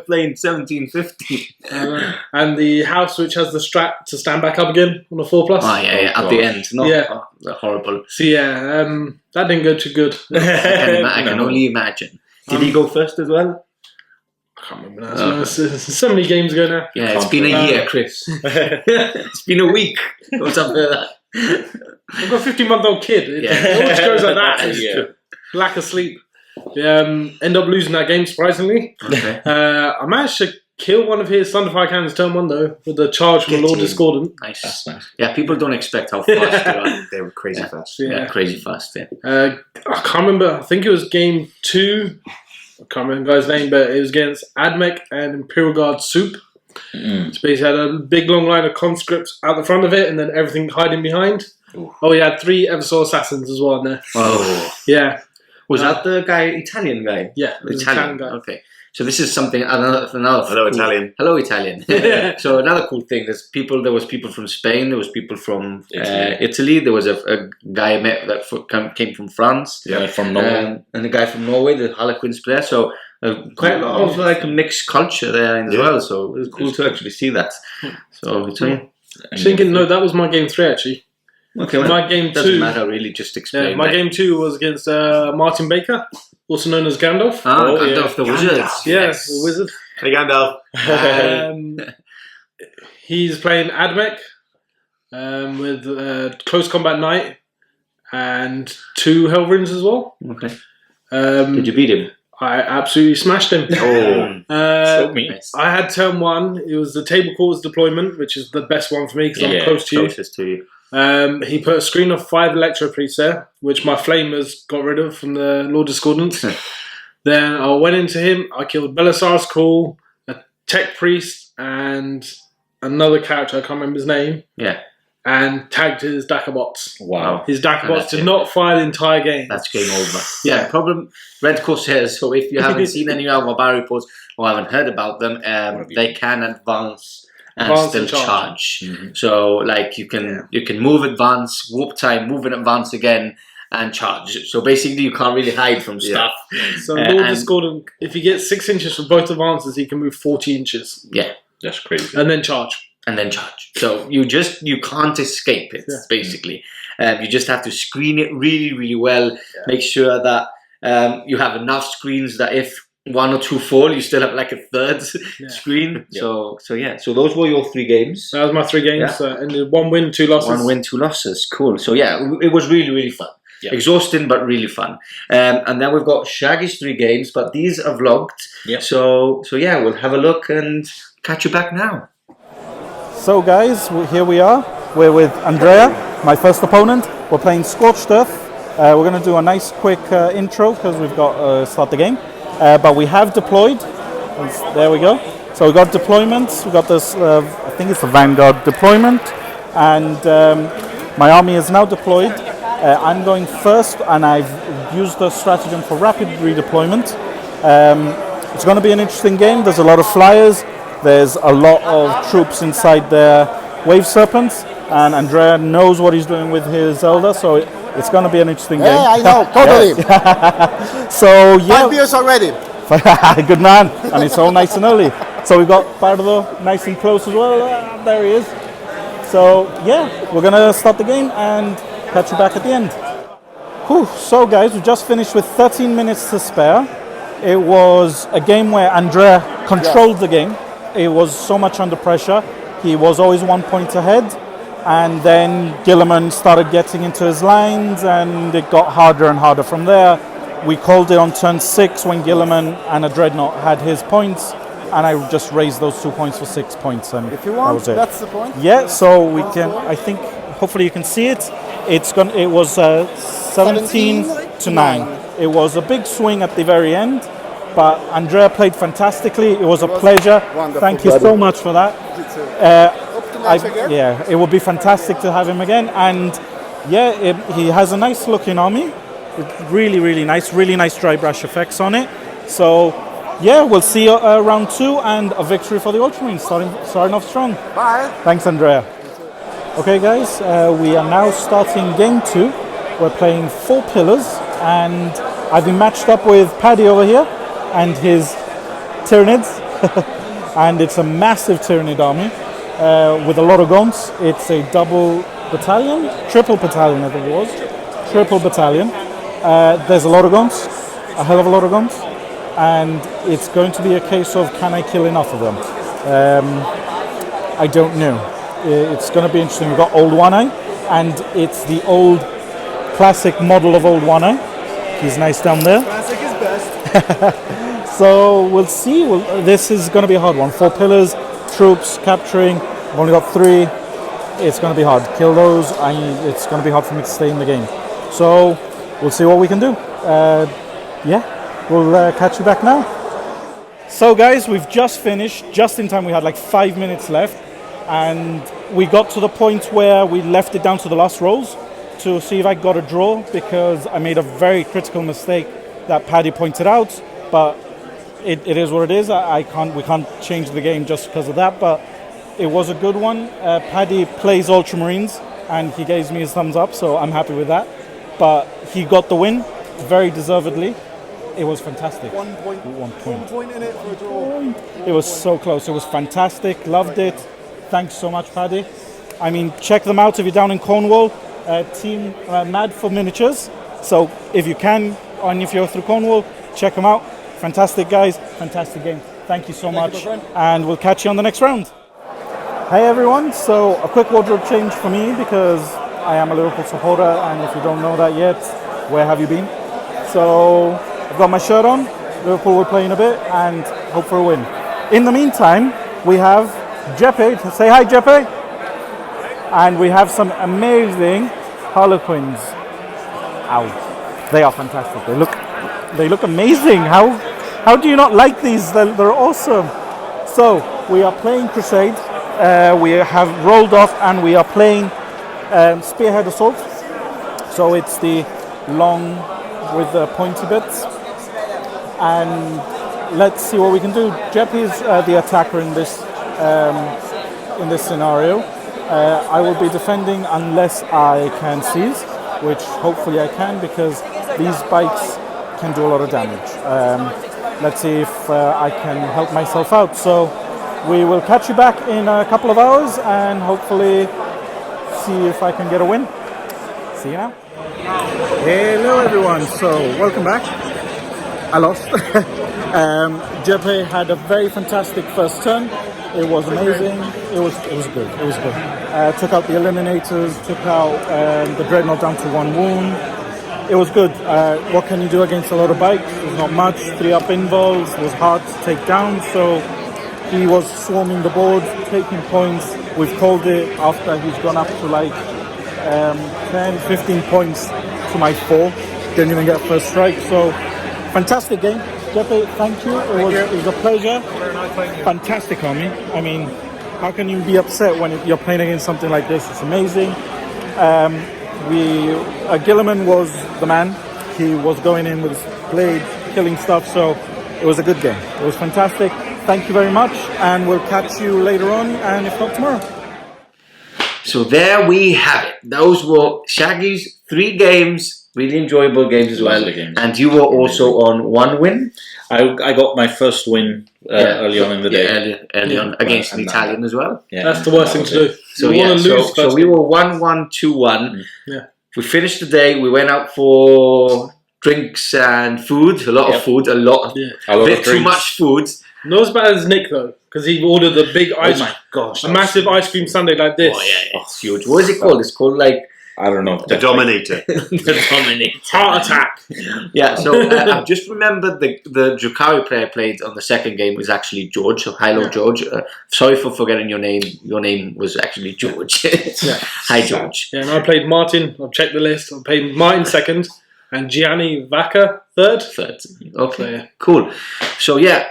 playing 1750. And the house which has the strap to stand back up again on a 4+. Oh yeah, at the end. No, horrible. So yeah, that didn't go too good. I can only imagine. Did he go first as well? I can't remember now. So many games ago now. Yeah, it's been a year, Chris. It's been a week or something like that. I've got a 15-month-old kid. It always goes like that. Lack of sleep. End up losing that game, surprisingly. Okay. I managed to kill one of his Thunderfire cannons turn 1 though, with a charge from Lord Discordant. Nice. That's nice. Yeah, people don't expect how fast they are. They were crazy fast. Yeah, crazy fast. Yeah. I can't remember. I think it was game 2. I can't remember the guy's name, but it was against Admech and Imperial Guard Soup. It's basically had a big long line of conscripts out the front of it, and then everything hiding behind. Ooh. Oh, he had 3 Eversole assassins as well in there. Oh, Yeah. was that the Italian guy? Yeah, it was an Italian guy. Okay. So this is something another Hello, cool, Italian. Hello, Italian. So another cool thing. There was people from Spain. There was people from Italy. There was a guy I met that came from France. Yeah, from Norway. And a guy from Norway, the Harlequins player. So quite a lot of like a mixed culture there as well. So it was cool to actually see that. So Thinking, no, that was my game 3 actually. okay, well, My game doesn't 2. matter really. Just explain. Yeah, my game 2 was against Martin Baker, also known as Gandalf. Gandalf the Wizard. Yes, the wizard. Hey, Gandalf. He's playing Admech with Close Combat Knight and 2 Hellrings as well. Okay. Did you beat him? I absolutely smashed him. So mean. I had turn 1. It was the Table Quarters deployment, which is the best one for me because I'm close to you. Closest to you. He put a screen of 5 Electro Priests there, which my Flamers got rid of from the Lord Discordant. Then I went into him. I killed Belisarius Call, a Tech Priest, and another character, I can't remember his name. Yeah. And tagged his Dakabots. Wow. His Dakabots did not fire the entire game. That's game over. Yeah, problem. Red Corsairs. So if you haven't seen any of our battle reports or haven't heard about them, they can advance and still charge. Mm-hmm. So like you can move, advance, warp time, move and advance again, and charge. So basically you can't really hide from stuff. So Lord Discordant, if he gets 6 inches for both advances, he can move 40 inches. Yeah. That's crazy. And then charge. So you can't escape it, basically. You just have to screen it really, really well. Yeah. Make sure that you have enough screens that if one or two fall, you still have like a third screen. Yeah. So those were your 3 games. That was my 3 games. And 1 win, 2 losses. 1 win, 2 losses. Cool. So yeah, it was really, really fun. Yeah. Exhausting, but really fun. And then we've got Shaggy's 3 games, but these are vlogged. Yeah. So yeah, we'll have a look and catch you back now. So guys, here we are. We're with Andrea, my first opponent. We're playing Scorched Earth. We're going to do a nice quick intro because we've got to start the game. But we have deployed. There we go. So we've got deployments. We've got this, I think it's the Vanguard deployment. And my army is now deployed. I'm going first, and I've used the stratagem for rapid redeployment. It's going to be an interesting game. There's a lot of flyers. There's a lot of troops inside their Wave Serpents, and Andrea knows what he's doing with his Zelda, so it's going to be an interesting game. Yeah, I know, totally. So yeah, 5 beers already. good man, and it's all nice and early. So we've got Pardo nice and close as well. There he is. So yeah, we're going to start the game and catch you back at the end. Whew. So guys, we just finished with 13 minutes to spare. It was a game where Andrea controlled the game. It was so much under pressure. He was always 1 point ahead. And then Gilliman started getting into his lines, and it got harder and harder from there. We called it on turn 6 when Gilliman and a Dreadnought had his points. And I just raised those 2 points for 6 points. And If you want, that was it. that's the point. Yeah, so we can, I think, hopefully you can see it. It was 17 to 9. It was a big swing at the very end, but Andrea played fantastically. It was a pleasure. wonderful. Thank you so much for that. Up to next again. Yeah, it would be fantastic to have him again. And yeah, he has a nice looking army. It's really, really nice dry brush effects on it. So yeah, we'll see round 2 and a victory for the Ultramarines, starting off strong. Bye. Thanks, Andrea. Okay, guys, we are now starting game 2. We're playing 4 pillars, and I've been matched up with Paddy over here and his Tyranids. And it's a massive Tyranid army with a lot of gaunts. It's a triple battalion, I think it was. Triple battalion. There's a lot of gaunts, a hell of a lot of gaunts. And it's going to be a case of, can I kill enough of them? I don't know. It's going to be interesting. We've got Old One Eye, and it's the old classic model of Old One Eye. He's nice down there. Classic is best. So we'll see. This is going to be a hard one. 4 pillars, troops, capturing. I've only got 3. It's going to be hard. Kill those. It's going to be hard for me to stay in the game. So we'll see what we can do. Yeah, we'll catch you back now. So guys, we've just finished. Just in time. We had like 5 minutes left. And we got to the point where we left it down to the last rolls to see if I got a draw, because I made a very critical mistake that Paddy pointed out, but it is what it is. We can't change the game just because of that, but it was a good one. Paddy plays Ultramarines, and he gave me his thumbs up, so I'm happy with that. But he got the win, very deservedly. It was fantastic. 1 point. 1 point. 1 point in it for a draw. It was so close. It was fantastic. Loved it. Thanks so much, Paddy. I mean, check them out if you're down in Cornwall. Team Mad for Miniatures. So if you can, and if you're through Cornwall, check them out. Fantastic guys. Fantastic game. Thank you so much. And we'll catch you on the next round. Hey everyone. So a quick wardrobe change for me, because I am a Liverpool supporter, and if you don't know that yet, where have you been? So I've got my shirt on. Liverpool will play in a bit and hope for a win. In the meantime, we have Jeppe. Say hi, Jeppe. And we have some amazing Harlequins. Ow. They are fantastic. They look amazing. How do you not like these? They're awesome. So we are playing Crusade. We have rolled off, and we are playing Spearhead Assault. So it's the long with the pointy bits. And let's see what we can do. Jeppe is the attacker in this scenario. I will be defending unless I can seize, which hopefully I can, because these bikes can do a lot of damage. Let's see if I can help myself out. So we will catch you back in a couple of hours and hopefully see if I can get a win. See you now. Hello everyone, so welcome back. I lost. Jeppe had a very fantastic first turn. It was amazing. It was good. It was good. Took out the eliminators. Took out the dreadnought down to 1 wound. It was good. What can you do against a lot of bikes? There's not much. 3-up invols was hard to take down. So he was swarming the board, taking points. We've called it after he's gone up to like 10, 15 points to my 4. Didn't even get first strike. So fantastic game. Jeppe, thank you. It was a pleasure. Fantastic army. I mean, how can you be upset when you're playing against something like this? It's amazing. Gilliman was the man. He was going in with his blade, killing stuff. So it was a good game. It was fantastic. Thank you very much, and we'll catch you later on, and if not tomorrow. So there we have it. Those were Shaggy's 3 games, really enjoyable games as well. Games. And you were also on 1 win. I got my first win early on in the day. Early on against an Italian as well. Yeah, That's the worst thing to do. So You wanna lose so first we were 1-1, 2-1. Yeah. We finished the day. We went out for drinks and food. A lot of food. A lot Yeah. bit too much food. Not as bad as Nick though, because he ordered a big Oh my gosh. a massive ice cream sundae like this. Oh yeah, it's huge. What is it called? It's called like I don't know. The Dominator. the Dominator. Heart attack. Yeah, so I've just remembered the Drukari player played on the second game was actually George. So hello, George. Sorry for forgetting your name. Your name was actually George. Hi, George. Yeah, and I played Martin. I've checked the list. I played Martin second, and Gianni Vacca third. Third. Okay, So, yeah. cool. So yeah.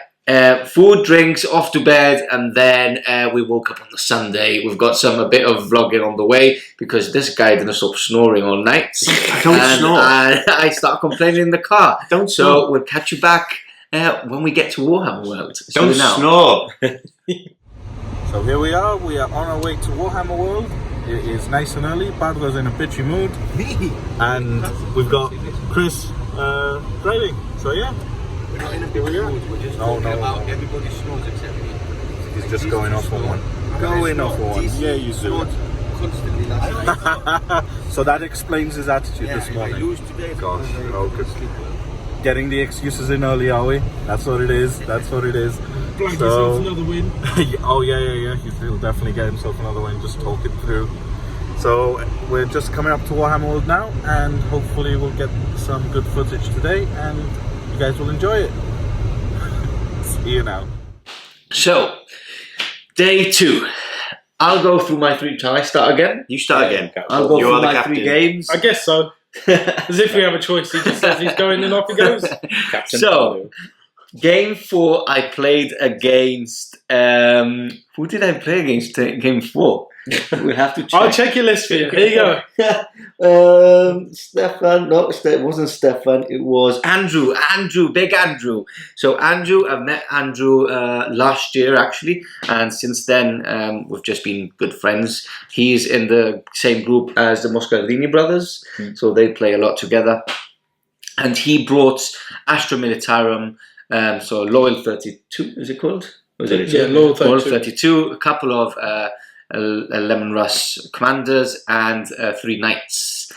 Food, drinks, off to bed, and then we woke up on the Sunday. We've got a bit of vlogging on the way because this guy didn't stop snoring all night. Don't snore. And I start complaining in the car. Don't So snore. we'll catch you back when we get to Warhammer World. So Don't now. snore. So here we are on our way to Warhammer World. It is nice and early. Pardo's in a bitchy mood. And we've got Chris driving. So yeah. Here we are. No. Everybody snores except me. He's just going off on one. Going off on one. Yeah, you do. Constantly last So that explains his attitude this I morning. lose today. Gosh, okay. Getting the excuses in early, are we? That's what it is. That's what it is. Blank So- yourself another win. Oh yeah. He'll definitely get himself another one. Just talk it through. So we're just coming up to Warhammer World now, and hopefully we'll get some good footage today, and you guys will enjoy it. See you now. So, day 2. I'll go through my 3. Shall I start again? You start again. I'll go You through are the my captain. 3 games. I guess so. As if we have a choice. He just says he's going and off he goes. Captain So, Pardo. Game 4, I played against. Who did I play against? Game 4. We'll have to check. I'll check your list for you. Here you go. Stefan. No, it wasn't Stefan. It was Andrew. Big Andrew. So Andrew, I've met Andrew last year actually, and since then we've just been good friends. He's in the same group as the Moscardini brothers, so they play a lot together. And he brought Astra Militarum, so Loyal 32, is it called? Was it? Yeah, Loyal 32. Loyal 32, a couple of Lemon Russ commanders, and 3 knights.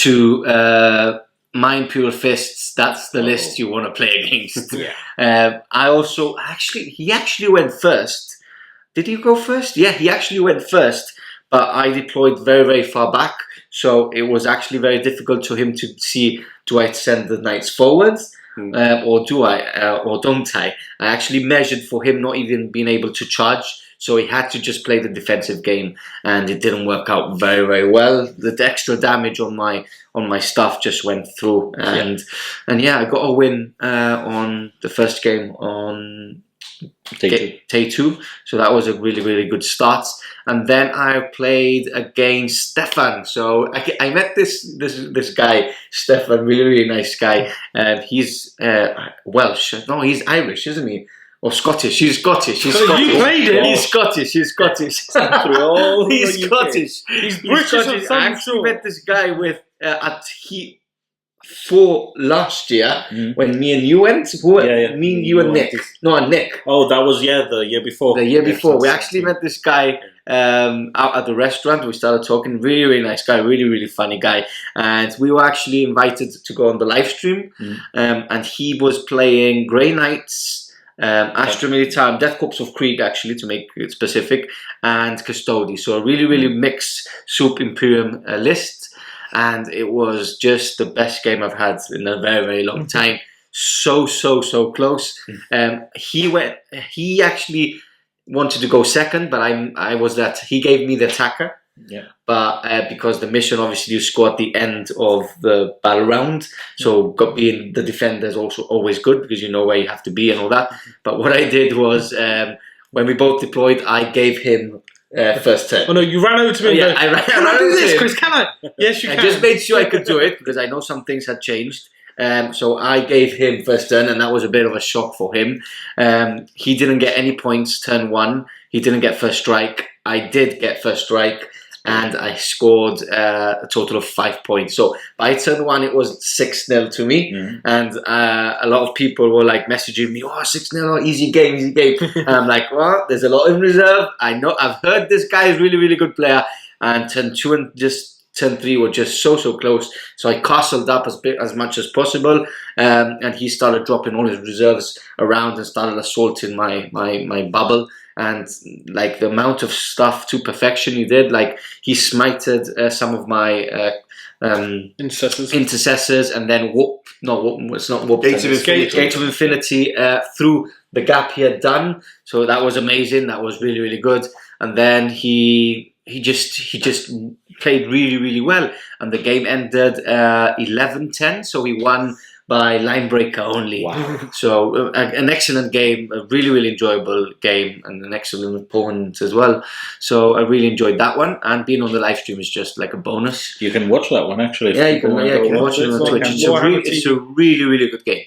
To Mind Pure Fists, that's the list you want to play against. I also, he actually went first. Did he go first? Yeah, he actually went first, but I deployed very, very far back, so it was actually very difficult for him to see, do I send the knights forward, or do I, or don't I? I actually measured for him not even being able to charge, so he had to just play the defensive game, and it didn't work out very, very well. The extra damage on my stuff just went through, and yeah, I got a win on the first game on day 2, so that was a really, really good start. And then I played against Stefan. So I met this guy, Stefan, really, really nice guy. He's Welsh. No, he's Irish, isn't he? Or Scottish. He's Scottish. He's So Scottish. you played it? He's Scottish. He's Scottish. He's Scottish. He's British or Scottish. I some actually sort. met this guy with for last year when me and you went. Me and you and Nick. No, Nick. Oh, that was the year before. The year before, we actually met this guy out at the restaurant. We started talking. Really, really nice guy. Really, really funny guy. And we were actually invited to go on the live stream. And he was playing Grey Knights, Astra Militarum, Death Corps of Krieg, actually, to make it specific, and Custodi. So a really, really mixed Soup Imperium list. And it was just the best game I've had in a very, very long time. So close. He actually wanted to go second, but I was that. He gave me the attacker. Yeah. But because the mission, obviously, you score at the end of the battle round. So being the defender is also always good because you know where you have to be and all that. But what I did was when we both deployed, I gave him first turn. Oh no, you ran over to me. Yeah, I ran over do this, to him. Chris? Can I? Yes, you can. I just made sure I could do it because I know some things had changed. So I gave him first turn, and that was a bit of a shock for him. He didn't get any points turn 1. He didn't get first strike. I did get first strike, and I scored a total of 5 points. So by turn 1, it was 6-0 to me, and a lot of people were like messaging me, "Oh, 6-0, easy game." And I'm like, "Well, there's a lot in reserve. I know. I've heard this guy is really, really good player." And turn 2 and turn 3 were just so close. So I castled up as much as possible, and he started dropping all his reserves around and started assaulting my bubble. And like the amount of stuff to perfection he did, like he smited some of my intercessors, and then it's not whoop. Gates of Infinity through the gap he had done. So that was amazing. That was really, really good. And then he just played really, really well, and the game ended 11-10. So he won by line breaker only. Wow. So an excellent game, a really, really enjoyable game, and an excellent opponent as well. So I really enjoyed that one, and being on the live stream is just like a bonus. You can watch that one actually. Yeah, you can watch it on Twitch. It's a really, really good game.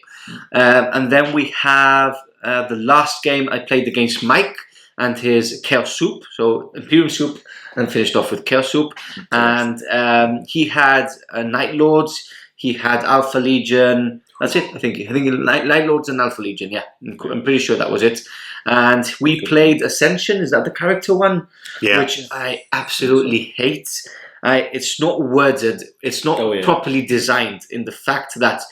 And then we have the last game I played against Mike and his Chaos Soup, so Imperium Soup, and finished off with Chaos Soup. And he had Night Lords. He had Alpha Legion. That's it. I think Night Lords and Alpha Legion. Yeah, I'm pretty sure that was it. And we played Ascension. Is that the character one? Yeah. Which I absolutely hate. It's not worded. It's not properly designed in the fact that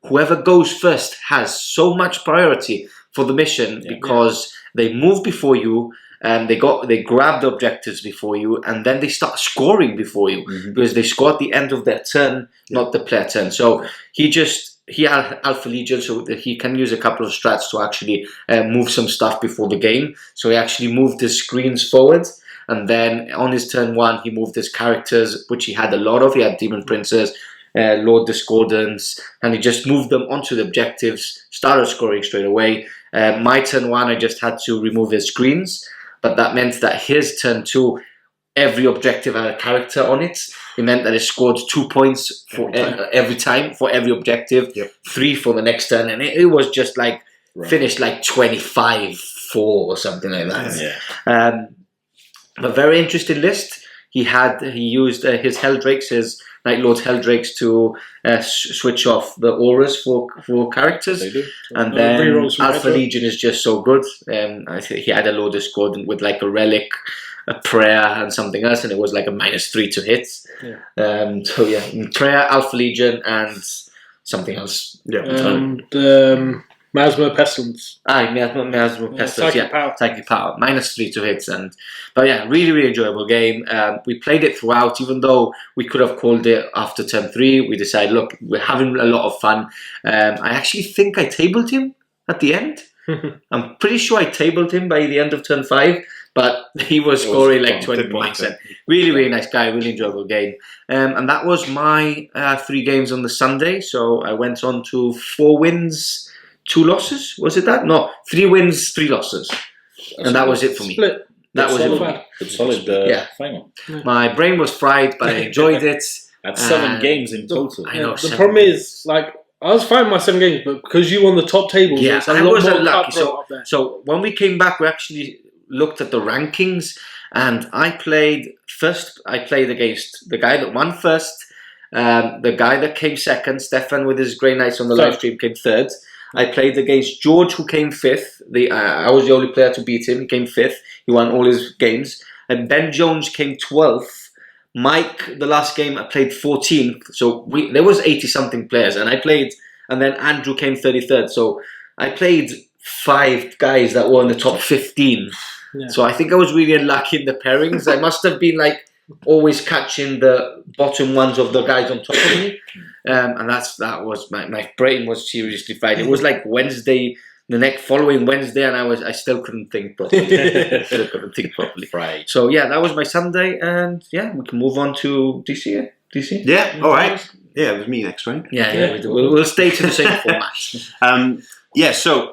whoever goes first has so much priority for the mission because they move before you. And they grab the objectives before you, and then they start scoring before you because they score at the end of their turn, not the player turn. So he had Alpha Legion, so that he can use a couple of strats to actually move some stuff before the game. So he actually moved his screens forward, and then on his turn 1, he moved his characters, which he had a lot of. He had Demon Princes, Lord Discordance, and he just moved them onto the objectives, started scoring straight away. My turn 1, I just had to remove his screens. But that meant that his turn 2, every objective had a character on it. It meant that it scored 2 points for every time, for every objective, 3 for the next turn. And it was just like, finished like 25-4 or something like that. Yeah. A very interesting list. He used his Helldrakes, his Night Lord's Helldrakes to switch off the auras for characters. They do. And then Alpha Legion is just so good. I think he had a Lord Discordant with like a relic, a prayer, and something else, and it was like a -3 to hit. Yeah. Prayer, Alpha Legion, and something else. Yeah. Miasma Pestilence. Miasma Pestilence, Psychic Power. -3 to hit. But yeah, really, really enjoyable game. We played it throughout, even though we could have called it after turn 3. We decided, look, we're having a lot of fun. I actually think I tabled him at the end. I'm pretty sure I tabled him by the end of turn 5, but he was scoring like 20 points. And really, really nice guy, really enjoyable game. And that was my 3 games on the Sunday. So I went on to 4 wins, 2 losses. Was it that? No, 3 wins, 3 losses. And that was it for me. Split. That was it for me. Good solid final. My brain was fried, but I enjoyed it. At 7 games in total. I know. The problem is, like, I was fine with my 7 games, but because you won the top tables, it's a lot more lucky. up there. So when we came back, we actually looked at the rankings, and I played against the guy that won first, The guy that came second, Stefan, with his Grey Knights on the Third. live stream, came third. I played against George, who came fifth. I was the only player to beat him. He came fifth. He won all his games. And Ben Jones came 12th. Mike, the last game, I played 14th. So there was 80-something players. And I played, and then Andrew came 33rd. So I played 5 guys that were in the top 15. Yeah. So I think I was really unlucky in the pairings. I must have been like always catching the bottom ones of the guys on top of me. And that was my brain was seriously fried. It was like Wednesday, the following Wednesday, and I still couldn't think properly. Right. So yeah, that was my Sunday, and yeah, we can move on to DC. DC. Yeah. All right. Yeah, it was me next, right? Yeah. We'll stay to the same format. So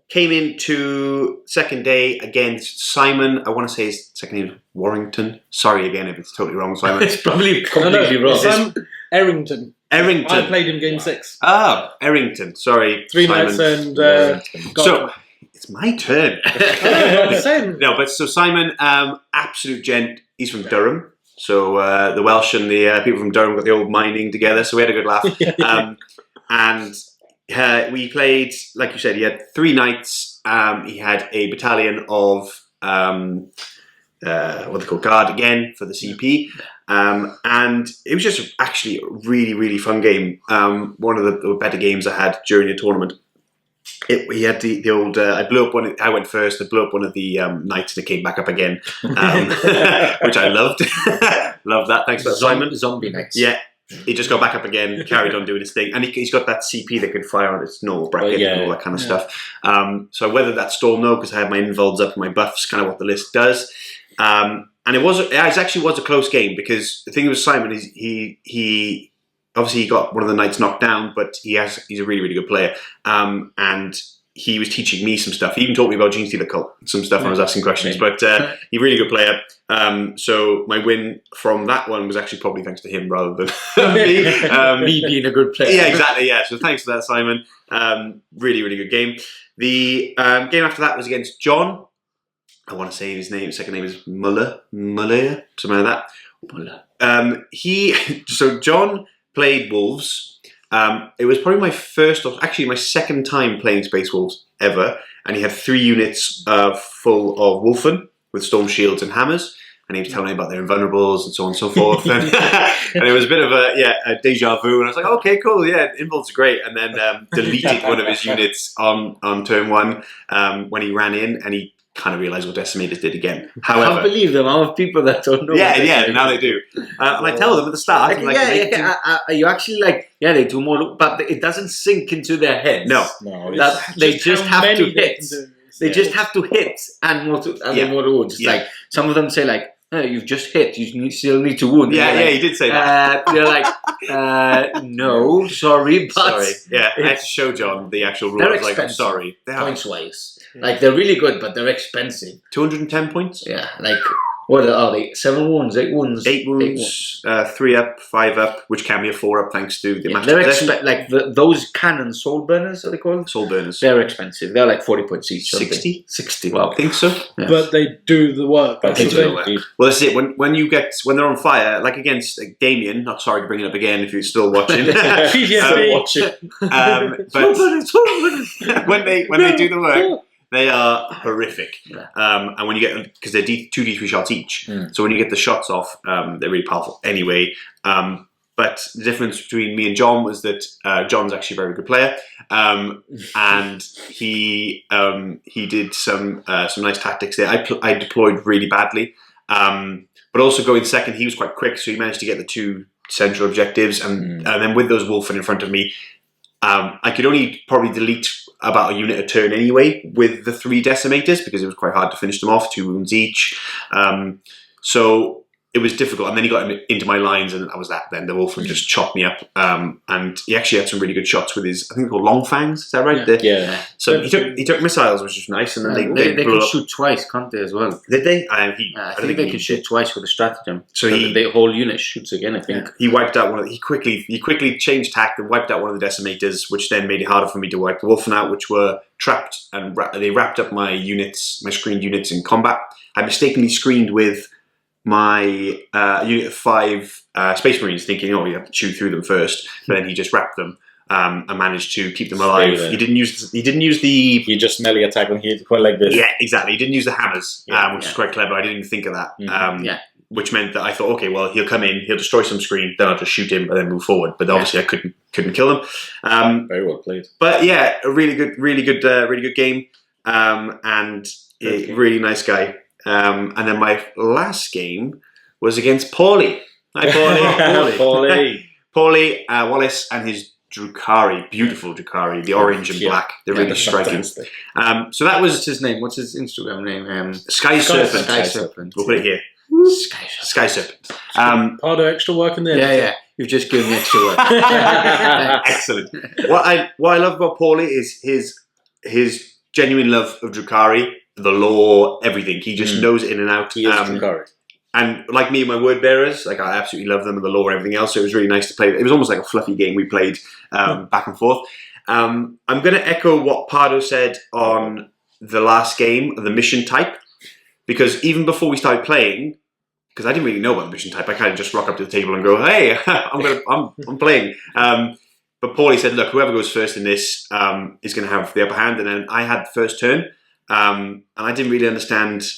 came into second day against Simon. I want to say his second name is Warrington. Sorry again if it's totally wrong, Simon. It's probably completely wrong. Errington. Errington. I played him game 6. Oh, Errington. Sorry, 3 Simon. nights and So it's my turn. Same. No, but so Simon, absolute gent. He's from Durham. So the Welsh and the people from Durham got the old mining together. So we had a good laugh. And we played, like you said, he had 3 nights. He had a battalion of what they call guard again for the CP. And it was just actually a really, really fun game. One of the better games I had during the tournament. We had the old. I blew up one. I went first. I blew up one of the knights, and it came back up again, which I loved. Loved that. Thanks for that, Simon. Zombie knights. Yeah, he just got back up again, carried on doing his thing, and he's got that CP that can fire on its normal bracket and all that kind of stuff. So I weathered that storm though, because I had my invulns up and my buffs, kind of what the list does. And it actually was a close game, because the thing with Simon is he obviously he got one of the knights knocked down, but he's a really, really good player. And he was teaching me some stuff. He even taught me about Gene Stealer Cult, some stuff when I was asking questions. But he's a really good player. So my win from that one was actually probably thanks to him rather than me. Me being a good player. Yeah, exactly. Yeah. So thanks for that, Simon. Really, really good game. The game after that was against John. I want to say his second name is Muller, something like that. So John played Wolves. It was probably my second time playing Space Wolves ever, and he had 3 units full of Wolfen with storm shields and hammers, and he was telling me about their invulnerables and so on and so forth. And it was a bit of a deja vu, and I was like, okay, cool, yeah, invul's great. And then deleted one of his units on turn 1 when he ran in, and he kind of realised what Decimators did again. However, I can't believe the amount of people that don't know. Yeah, now they do. And I tell them at the start. You actually they do more, but it doesn't sink into their heads. No. They just have to hit. They just have to hit and more wounds. It's like some of them say like, oh, you've just hit. You still need to wound. Yeah, he did say that. You're like, no, sorry, but sorry. Yeah, I had to show John the actual rule. I was like, I'm sorry. Points wise. Like, they're really good, but they're expensive. 210 points? Yeah, like, what are they? 7 wounds, 8 wounds? 8 wounds, 3 up, 5 up, which can be a 4 up thanks to the they're those cannon soul burners, are they called? Soul burners. They're expensive. They're like 40 points each. 60? 60, wow. I think so. Yeah. But they do the work. Well, that's it. When they're on fire, like against Damien, not sorry to bring it up again if you're still watching. But when they do the work, they are horrific. And when you get, because they're 2 D3 shots each, so when you get the shots off, they're really powerful anyway. But the difference between me and John was that John's actually a very good player, and he did some nice tactics there. I deployed really badly, but also going second, he was quite quick, so he managed to get the 2 central objectives, and then with those Wolfen in front of me, I could only probably delete about a unit a turn anyway with the 3 decimators, because it was quite hard to finish them off, 2 wounds each. So it was difficult, and then he got into my lines, and that was that. Then the Wolfen just chopped me up, and he actually had some really good shots with his, I think they're called long fangs. Is that right? Yeah. So he took missiles, which was nice, and then they can shoot twice, can't they, as well? Did they? I think they can shoot twice with a stratagem. So the whole unit shoots again, I think. He wiped out he quickly changed tack and wiped out one of the decimators, which then made it harder for me to wipe the Wolfen out, which were trapped, and they wrapped up my units, my screened units in combat. I mistakenly screened with my unit of 5 Space Marines, thinking, oh, you have to chew through them first. But then he just wrapped them and managed to keep them alive. He didn't use the. You just melee attack them here, quite like this. Yeah, exactly. He didn't use the hammers, which is quite clever. I didn't even think of that. Which meant that I thought, okay, well, he'll come in, he'll destroy some screen, then I'll just shoot him and then move forward. But obviously, I couldn't kill him. Very well played. But yeah, a really good game, and a really nice guy. And then my last game was against Paulie. Hi, Paulie. Paulie Wallace and his Drukhari, beautiful Drukhari, the orange and black. They're really striking. So that was his name. What's his Instagram name? Sky Serpent. Sky Serpent. We'll put it here. Sky Serpent. Pardo extra work in there. Yeah. You've just given me extra work. Excellent. What I love about Paulie is his genuine love of Drukhari, the lore, everything. He just knows it in and out. He is Drukhari. And like me and my word bearers, like I absolutely love them and the lore and everything else. So it was really nice to play. It was almost like a fluffy game we played back and forth. I'm going to echo what Pardo said on the last game, the mission type, because even before we started playing, because I didn't really know about the mission type, I kind of just rock up to the table and go, "Hey, I'm playing." But Paulie said, "Look, whoever goes first in this is going to have the upper hand." And then I had the first turn, and I didn't really understand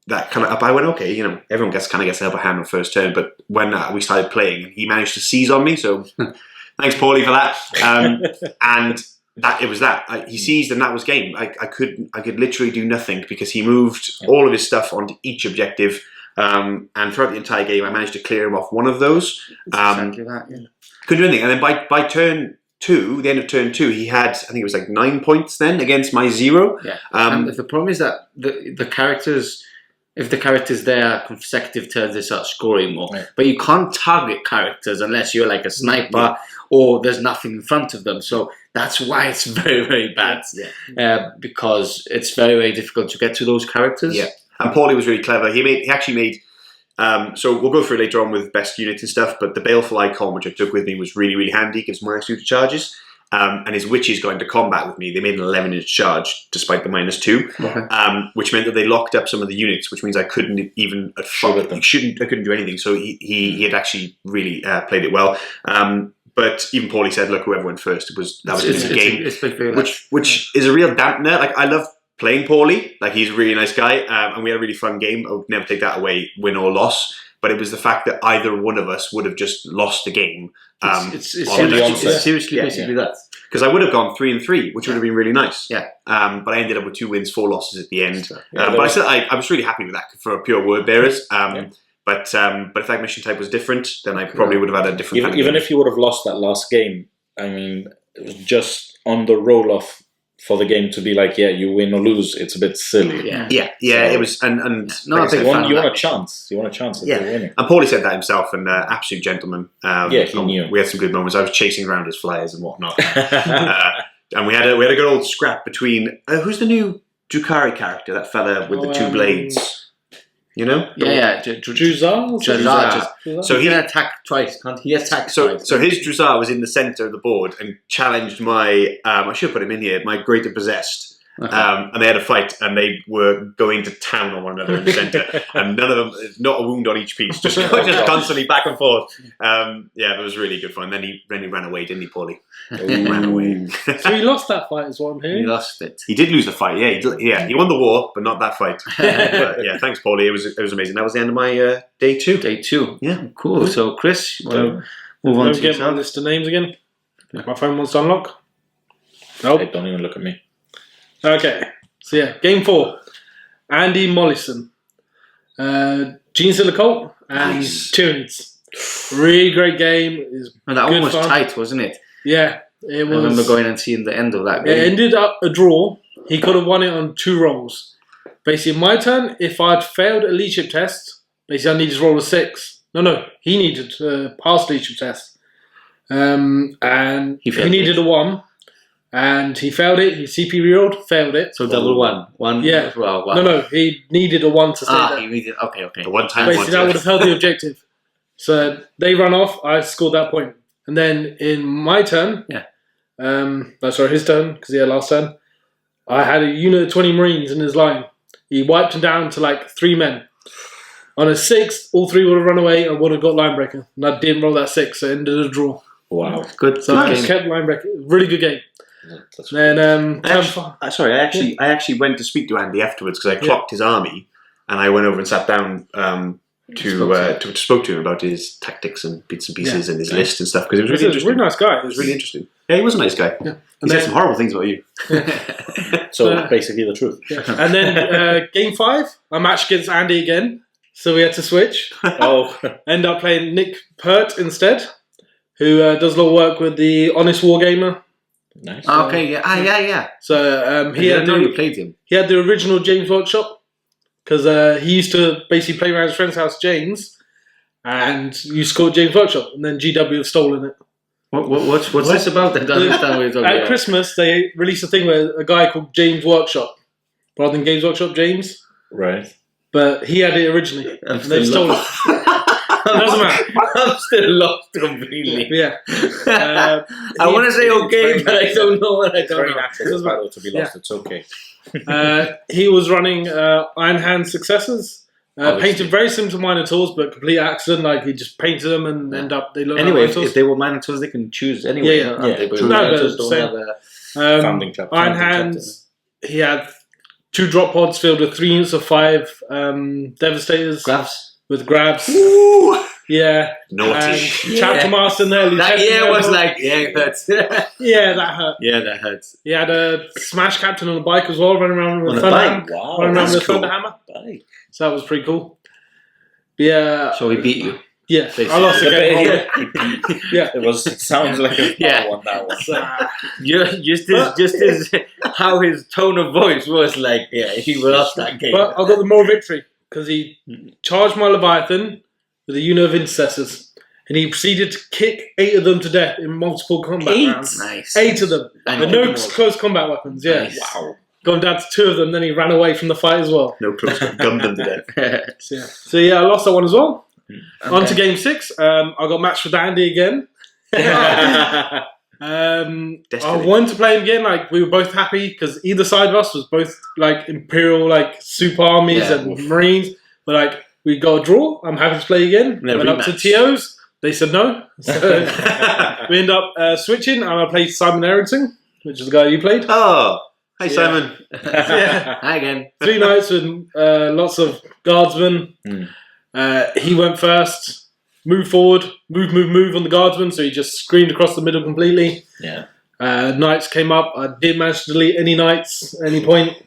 that kind of up. I went, okay, everyone gets the upper hand on first turn. But when we started playing, he managed to seize on me. So thanks, Paulie, for that. And it was that he seized, and that was game. I could literally do nothing because he moved all of his stuff onto each objective. And throughout the entire game, I managed to clear him off one of those. Exactly that. Yeah. Couldn't do anything. And then by turn 2, the end of turn 2, he had, I think it was like 9 points then against my 0. Yeah. And the problem is that the characters, if the characters there consecutive turns, they start scoring more. Yeah. But you can't target characters unless you're like a sniper or there's nothing in front of them. So that's why it's very, very bad. Yeah. Because it's very, very difficult to get to those characters. Yeah. And Paulie was really clever. He actually made. So we'll go through it later on with best units and stuff. But the baleful icon, which I took with me, was really, really handy. It gives -2 to charges. And his witches got into combat with me. They made an 11-inch charge despite the -2, which meant that they locked up some of the units, which means I couldn't even I couldn't do anything. So he had actually really played it well. But even Paulie said, "Look, whoever went first, that was the game," which is a real dampener. Like I love playing Paulie, like he's a really nice guy, and we had a really fun game. I would never take that away, win or loss. But it was the fact that either one of us would have just lost the game. It's seriously basically that. Because I would have gone 3-3, which would have been really nice. Yeah. But I ended up with 2 wins, 4 losses at the end. But I said I was really happy with that for pure word bearers. But if that mission type was different, then I probably would have had a different. Even if you would have lost that last game, I mean, it was just on the roll off. For the game to be like, you win or lose, it's a bit silly. So, it was, and you want a chance. You want a chance of winning. And Paulie said that himself, and absolute gentleman. He knew. We had some good moments. I was chasing around his flyers and whatnot, and we had a good old scrap between who's the new Drukhari character, that fella with the 2 blades. You know? Druzar. So he can attack twice, can't he? Attack twice. So his Druzar was in the centre of the board and challenged my, I should put him in here, my Greater Possessed. And they had a fight and they were going to town on one another in the centre. And none of them, not a wound on each piece, just constantly back and forth. It was really good fun. Then he ran away, didn't he, Paulie? He ran away. So he lost that fight as well, I'm hearing. He lost it. He did lose the fight, he won the war, but not that fight. But thanks, Paulie. It was amazing. That was the end of my day 2. Day 2. Yeah, cool. So, Chris, you want to move on to get my list of names again? My phone wants to unlock. Nope. Hey, don't even look at me. Okay, so game 4. Andy Mollison, Gene Silicult, and Tyranids. Really great game. That one was tight, wasn't it? Yeah, it was. I remember going and seeing the end of that game. It ended up a draw. He could have won it on 2 rolls. Basically, my turn, if I'd failed a leadership test, basically I needed to roll a 6. No, he needed to pass leadership test. And he needed a 1. And he failed it. He CP rerolled, failed it. So double 1. 1 as well. Wow. No, he needed a 1 to stay there. He needed, okay. The one time. Basically, that would have held the objective. So they run off. I scored that point. And then in my turn, his turn, because he had last turn, I had a unit of 20 Marines in his line. He wiped them down to like 3 men. On a 6, all 3 would have run away and would have got line breaker. And I didn't roll that 6, so it ended a draw. Wow. Good. So I game. kept line breaker. Really good game. That's Then I actually went to speak to Andy afterwards because I clocked his army, and I went over and sat down to spoke to him about his tactics and bits and pieces and his list and stuff because it was really interesting. Really nice guy. It was really interesting. Yeah, he was a nice guy. Yeah. He said some horrible things about you. So basically the truth. Yeah. And then game 5, I matched against Andy again, so we had to switch. Oh, End up playing Nick Pert instead, who does a lot of work with the Honest Wargamer. nice. Okay, yeah. So He had you played him. he had the original James Workshop because he used to basically play around his friend's house, James, and used to call it James Workshop, and then GW have stolen it. What's this about? I don't understand what you're talking At about. Christmas, they released a thing where a guy called James Workshop, rather than Games Workshop James, Right. but he had it originally, and they stole it. Doesn't matter. I'm still lost completely. Yeah. I want to say okay, but I don't know what I It's don't very know. natural for Pardo to be lost. It's okay. He was running Iron Hand Successors. Obviously. Painted very similar to Minotaurs, but complete accident. Like he just painted them and end up they look Anyway, like if Minotaurs. they were Minotaurs, they can choose anyway. Yeah, aren't they? But True. Minotaurs No, but don't have a... Founding chapter. Iron Hands. He had 2 drop pods filled with 3 units of 5 Devastators Grabs. with grabs. Ooh, Yeah, naughty. and Chapter Master in there. That Lieutenant year was Colonel. like, yeah, it hurts. Yeah, that hurt. Yeah, that hurts. He had a Smash Captain on a bike as well, running around with On a a Thunderhammer. bike? Wow. Running around that's with a cool. Thunderhammer. Bye. So that was pretty cool. Yeah. So he beat you. Yeah, Basically. I lost the game. Yeah. Yeah. It sounds like a Yeah. one, that one. Just as how his tone of voice was like, yeah, he lost that game. But I got the moral victory because he charged my Leviathan with a unit of intercessors, and he proceeded to kick 8 of them to death in multiple combat rounds. Nice. 8 of them, And but kick no them all. close combat weapons. Yeah, Nice. Wow. gone down to 2 of them. Then he ran away from the fight as well. No close, gummed them to death. So yeah, I lost that one as well. Okay. On to game 6. I got matched with Andy again. I Destiny. wanted to play him again. Like we were both happy because either side of us was both like Imperial, like super armies Yeah. and Marines. But like we got a draw. I'm happy to play again. Yeah, Went up to rematch. TOs. They said no. So we end up switching, and I played Simon Eriksson, which is the guy you played. Oh, hi Yeah. Simon. Yeah. Hi again. 3 nights with lots of guardsmen. He went first, moved forward, move on the guardsman, so he just screened across the middle completely. Yeah. Knights came up. I didn't manage to delete any knights at any point.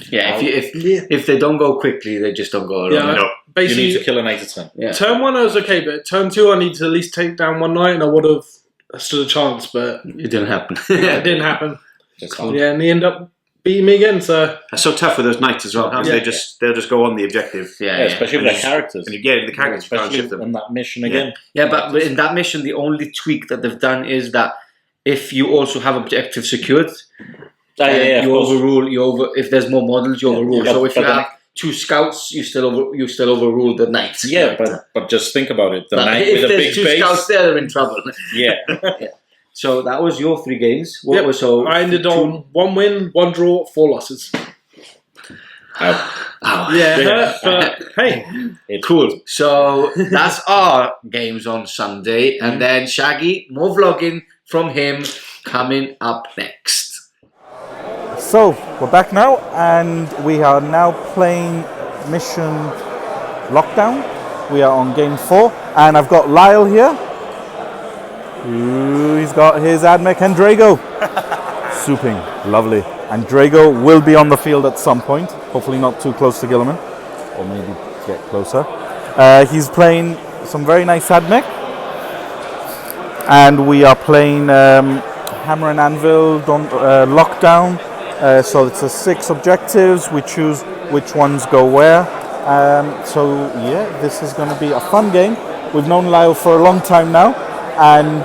Yeah, if they don't go quickly, they just don't go Yeah, around. No. You basically, need to kill a knight at 10. Yeah. turn 1 I was okay, but turn 2 I need to at least take down 1 knight, and I would have stood a chance, but It didn't happen. it didn't happen. That's hard. Yeah, and he ended up beating me again. So That's so tough with those knights as well. Because Yeah. they'll just go on the objective. Yeah, Yeah, especially with their characters. And you get the characters, you can't Especially shift them. on that mission again. Yeah, but in that mission, the only tweak that they've done is that if you also have objective secured, Of you course. overrule. If there's more models, you overrule. Yeah, so if you but then- have 2 scouts, you still overrule the knights. Yeah, but just think about it. The But knight if with a there's big 2 base. scouts there, they're in trouble. Yeah. So that was your 3 games. What Yep. was so? I ended on 1 win, 1 draw, 4 losses. Ow. Yeah, hurt, but hey, Cool. So that's our games on Sunday, and then Shaggy, more vlogging from him coming up next. So we're back now, and we are now playing Mission Lockdown. We are on game 4, and I've got Lyle here. Ooh, he's got his Admech and Drago. Souping, lovely. And Drago will be on the field at some point, hopefully not too close to Gilliman, or maybe get closer. He's playing some very nice Admech, and we are playing Hammer and Anvil Lockdown. So it's a 6 objectives. We choose which ones go where. So yeah, this is going to be a fun game. We've known Lyle for a long time now, and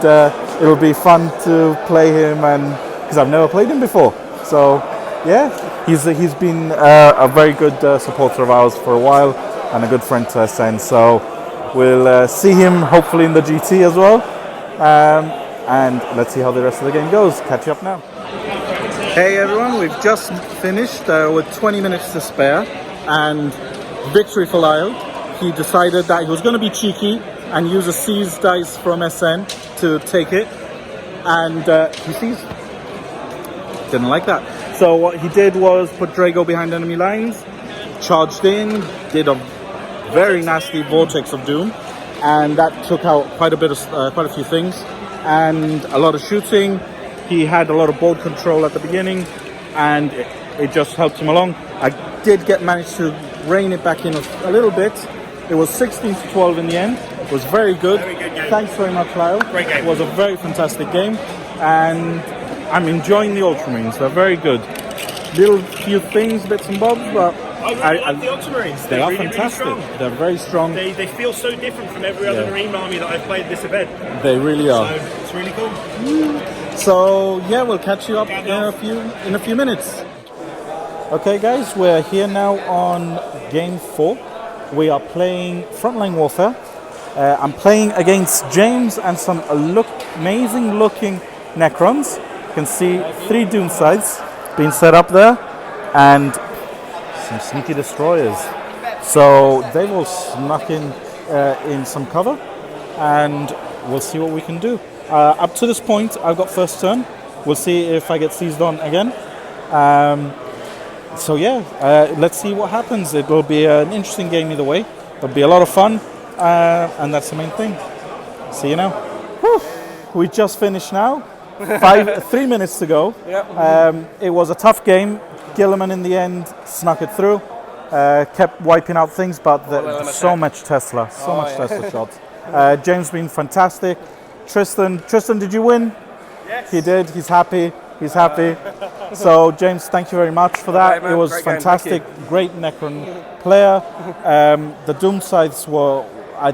it'll be fun to play him, and because I've never played him before. So yeah, he's been a very good supporter of ours for a while, and a good friend to SN. So we'll see him hopefully in the GT as well. And let's see how the rest of the game goes. Catch you up now. Hey everyone, we've just finished with 20 minutes to spare, and victory for Lyle, he decided that he was going to be cheeky and use a seized dice from SN to take it, and he seized. Didn't like that. So what he did was put Drago behind enemy lines, charged in, did a very nasty vortex of doom, and that took out quite a few things, and a lot of shooting. He had a lot of board control at the beginning, and it just helped him along. I did manage to rein it back in a little bit. It was 16-12 in the end. It was very good. Very good game. Thanks very much, Lyle. Great game. It was a very fantastic game, and I'm enjoying the Ultramarines. They're very good. Little few things, bits and bobs, but I like the Ultramarines. they are really, fantastic. Really strong. They're very strong. They feel so different from every other Marine army that I've played this event. They really are. So it's really cool. So yeah, we'll catch you up in a few minutes. Okay, guys, we're here now on game 4. We are playing Frontline Warfare. I'm playing against James and some amazing looking Necrons. You can see 3 Doom sides being set up there, and some sneaky destroyers. So they've all snuck in some cover, and we'll see what we can do. Up to this point, I've got first turn. We'll see if I get seized on again. So yeah, let's see what happens. It will be an interesting game either way. It'll be a lot of fun, and that's the main thing. See you now. Whew. We just finished now. 3 minutes to go. It was a tough game. Gilliman in the end snuck it through. Kept wiping out things, but so much Tesla shots. James been fantastic. Tristan, did you win? Yes. He did. He's happy. So James, thank you very much for that. Right, it was great fantastic. Great Necron player. The Doom Scythes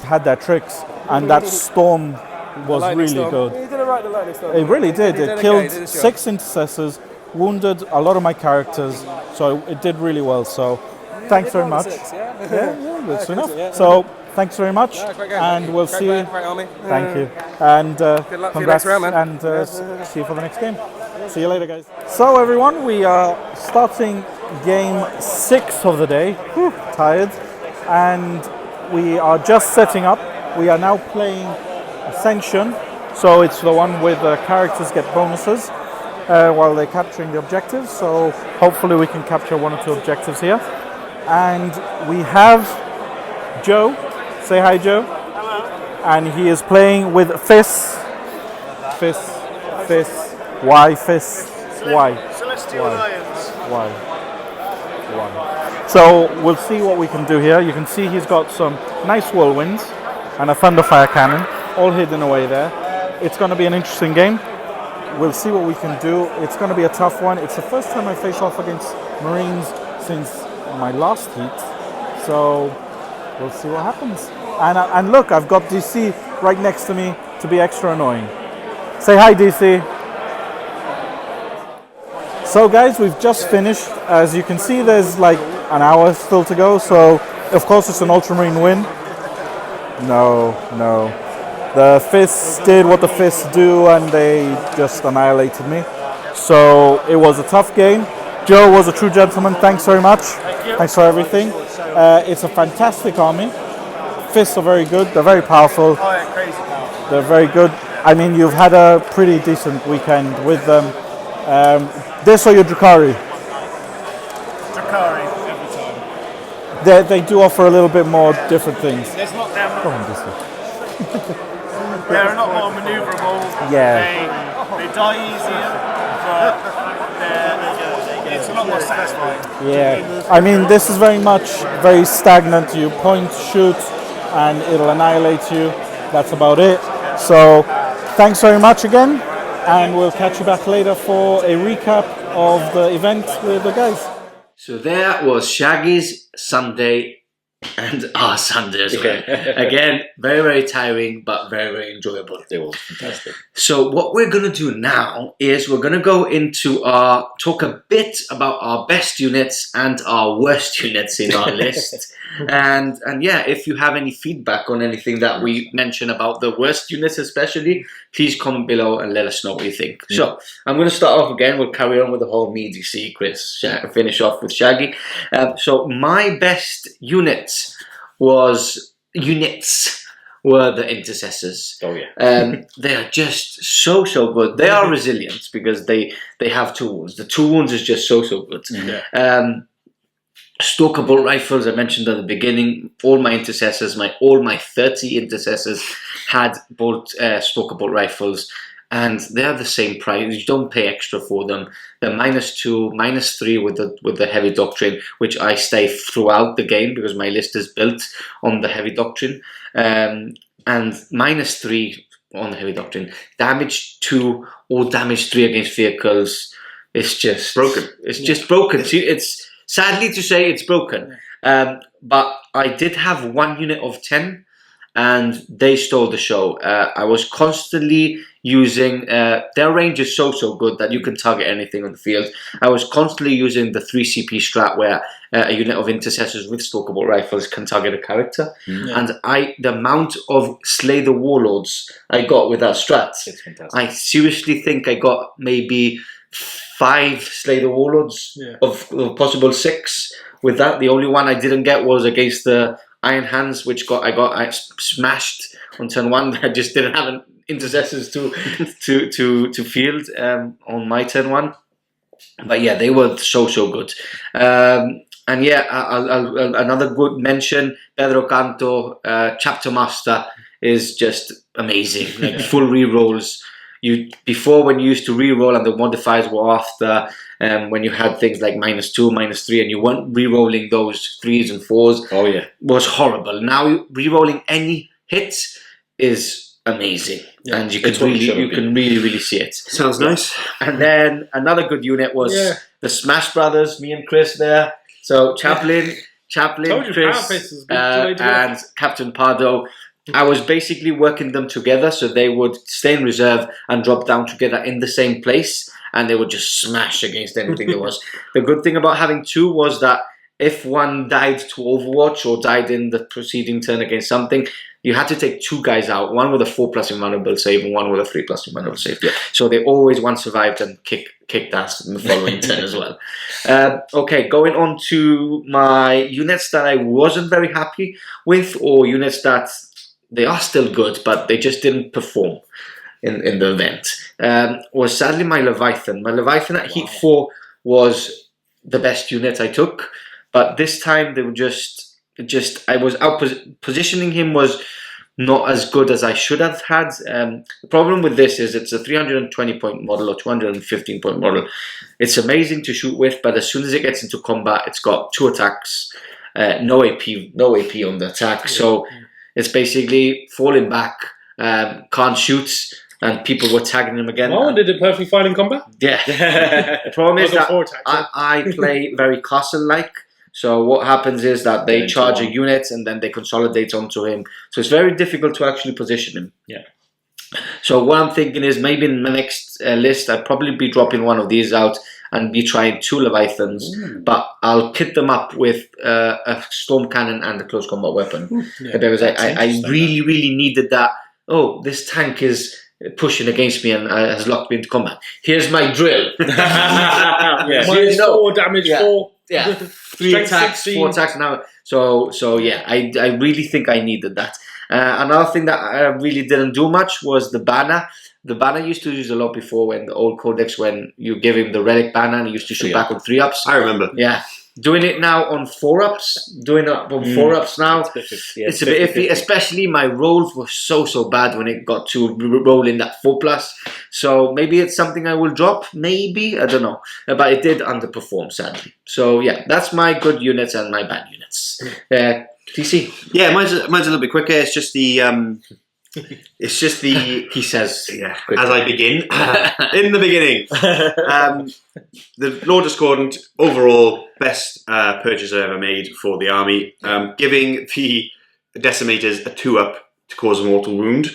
had their tricks, and that Storm was really good. He did it right, the lightning storm. It really did. He It killed okay, he did his job. 6 intercessors, wounded a lot of my characters, so it did really well. So thanks very much. 6, yeah? Yeah, that's enough. yeah. So thanks very much, Great game. and we'll Great see game, you. great army. Thank you, and luck for your congrats, next round, man. and see you for the next game. See you later, guys. So everyone, we are starting game 6 of the day. Whew, tired, and we are just setting up. We are now playing Ascension, so it's the one where the characters get bonuses while they're capturing the objectives. So hopefully we can capture 1 or 2 objectives here. And we have Joe. Say hi, Joe. Hello. And he is playing with Fizz. Why Fizz? Why? Celestial Why? Alliance. Why? So we'll see what we can do here. You can see he's got some nice whirlwinds and a thunderfire cannon all hidden away there. It's going to be an interesting game. We'll see what we can do. It's going to be a tough one. It's the first time I face off against Marines since my last heat. So we'll see what happens. And look, I've got DC right next to me to be extra annoying. Say hi, DC. So guys, we've just finished. As you can see, there's like an hour still to go. So of course it's an Ultramarine win. No. The Fists did what the Fists do, and they just annihilated me. So it was a tough game. Joe was a true gentleman. Thanks very much. Thanks for everything. It's a fantastic army. Fists are very good. They're very powerful. Oh, yeah, crazy powerful. They're very good. I mean, you've had a pretty decent weekend with them. This or your Drakari? Drakari every time. They do offer a little bit more different things. There's not them. Go on, DC. They're a lot more manoeuvrable. Yeah. They die easier, but it's a lot more satisfying. Yeah, I mean, this is very stagnant. You point, shoot, and it'll annihilate you. That's about it. So, thanks very much again, and we'll catch you back later for a recap of the event with the guys. So there was Shaggy's Sunday and our Sunday as well. Again, very, very tiring, but very, very enjoyable. It was fantastic. So what we're going to do now is we're going to go into talk a bit about our best units and our worst units in our list. And yeah, if you have any feedback on anything that we mention about the worst units especially, please comment below and let us know what you think. So I'm going to start off again. We'll carry on with the whole meaty secrets. Finish off with Shaggy. So my best units was units were the intercessors. Oh yeah. They are just so good. They are resilient because they have 2 wounds. The 2 wounds is just so good. Stalker bolt rifles, I mentioned at the beginning. All my intercessors, all my 30 intercessors had stalker bolt rifles, and they're the same price. You don't pay extra for them. They're -2, -3 with the heavy doctrine, which I stay throughout the game because my list is built on the heavy doctrine, and -3 on the heavy doctrine. Damage 2 or damage 3 against vehicles. It's just broken. It's just broken. See, it's sadly to say it's broken. But I did have 1 unit of 10, and they stole the show. I was constantly using their range is so good that you can target anything on the field. I was constantly using the 3 CP strat where a unit of intercessors with stalker bolt rifles can target a character, and the amount of Slay the Warlords I got with that strat, It's fantastic. I seriously think I got maybe 5 Slay the Warlords of possible 6 with that. The only one I didn't get was against the Iron Hands, which I smashed on turn 1. I just didn't have intercessors to field on my turn 1. But yeah, they were so good. And yeah, another good mention, Pedro Canto, Chapter Master is just amazing. Like full rerolls. Before, when you used to reroll and the modifiers were after, when you had things like -2, -3, and you weren't rerolling those 3s and 4s. Oh yeah, was horrible. Now rerolling any hits is amazing, and you can really see it. Sounds nice. And then another good unit was the Smash Brothers. Me and Chris there. So Chaplain, Chris, and Captain Pardo. I was basically working them together, so they would stay in reserve and drop down together in the same place, and they would just smash against anything there was. The good thing about having 2 was that if one died to Overwatch or died in the preceding turn against something, you had to take 2 guys out, one with a 4+ invulnerable save and one with a 3+ invulnerable save. So they always one survived and kicked ass in the following turn as well. Okay, going on to my units that I wasn't very happy with, or units that they are still good, but they just didn't perform in the event, was sadly my Leviathan. My Leviathan at Heat 4 was the best unit I took, but this time they were I was positioning him was not as good as I should have had. The problem with this is it's a 320 point model or 215 point model. It's amazing to shoot with, but as soon as it gets into combat, it's got 2 attacks, no AP on the attack, so it's basically falling back, can't shoot, and people were tagging him again. Oh, did it perfectly fine in combat? Yeah. The problem is that I play very castle-like, so what happens is that they charge a unit and then they consolidate onto him. So it's very difficult to actually position him. Yeah. So what I'm thinking is maybe in the next list, I'd probably be dropping one of these out and be trying 2 Leviathans, but I'll kit them up with a storm cannon and a close combat weapon. Because I really needed that. Oh, this tank is pushing against me and has locked me into combat. Here's my drill. -4 damage, 4. Yeah, 3 attacks, 4 attacks now. So yeah, I really think I needed that. Another thing that really didn't do much was the banner. The banner used to use a lot before when the old codex, when you give him the relic banner and he used to shoot back on 3-ups. I remember. Yeah. Doing it now on 4-ups, doing it on 4-ups now, it's a bit iffy. Especially my rolls were so bad when it got to roll in that 4+. So maybe it's something I will drop. Maybe, I don't know. But it did underperform, sadly. So yeah, that's my good units and my bad units. TC. Yeah, mine's a little bit quicker. It's just the he says as I begin in the beginning. The Lord Discordant overall best purchase I ever made for the army, giving the Decimators a 2-up to cause a mortal wound,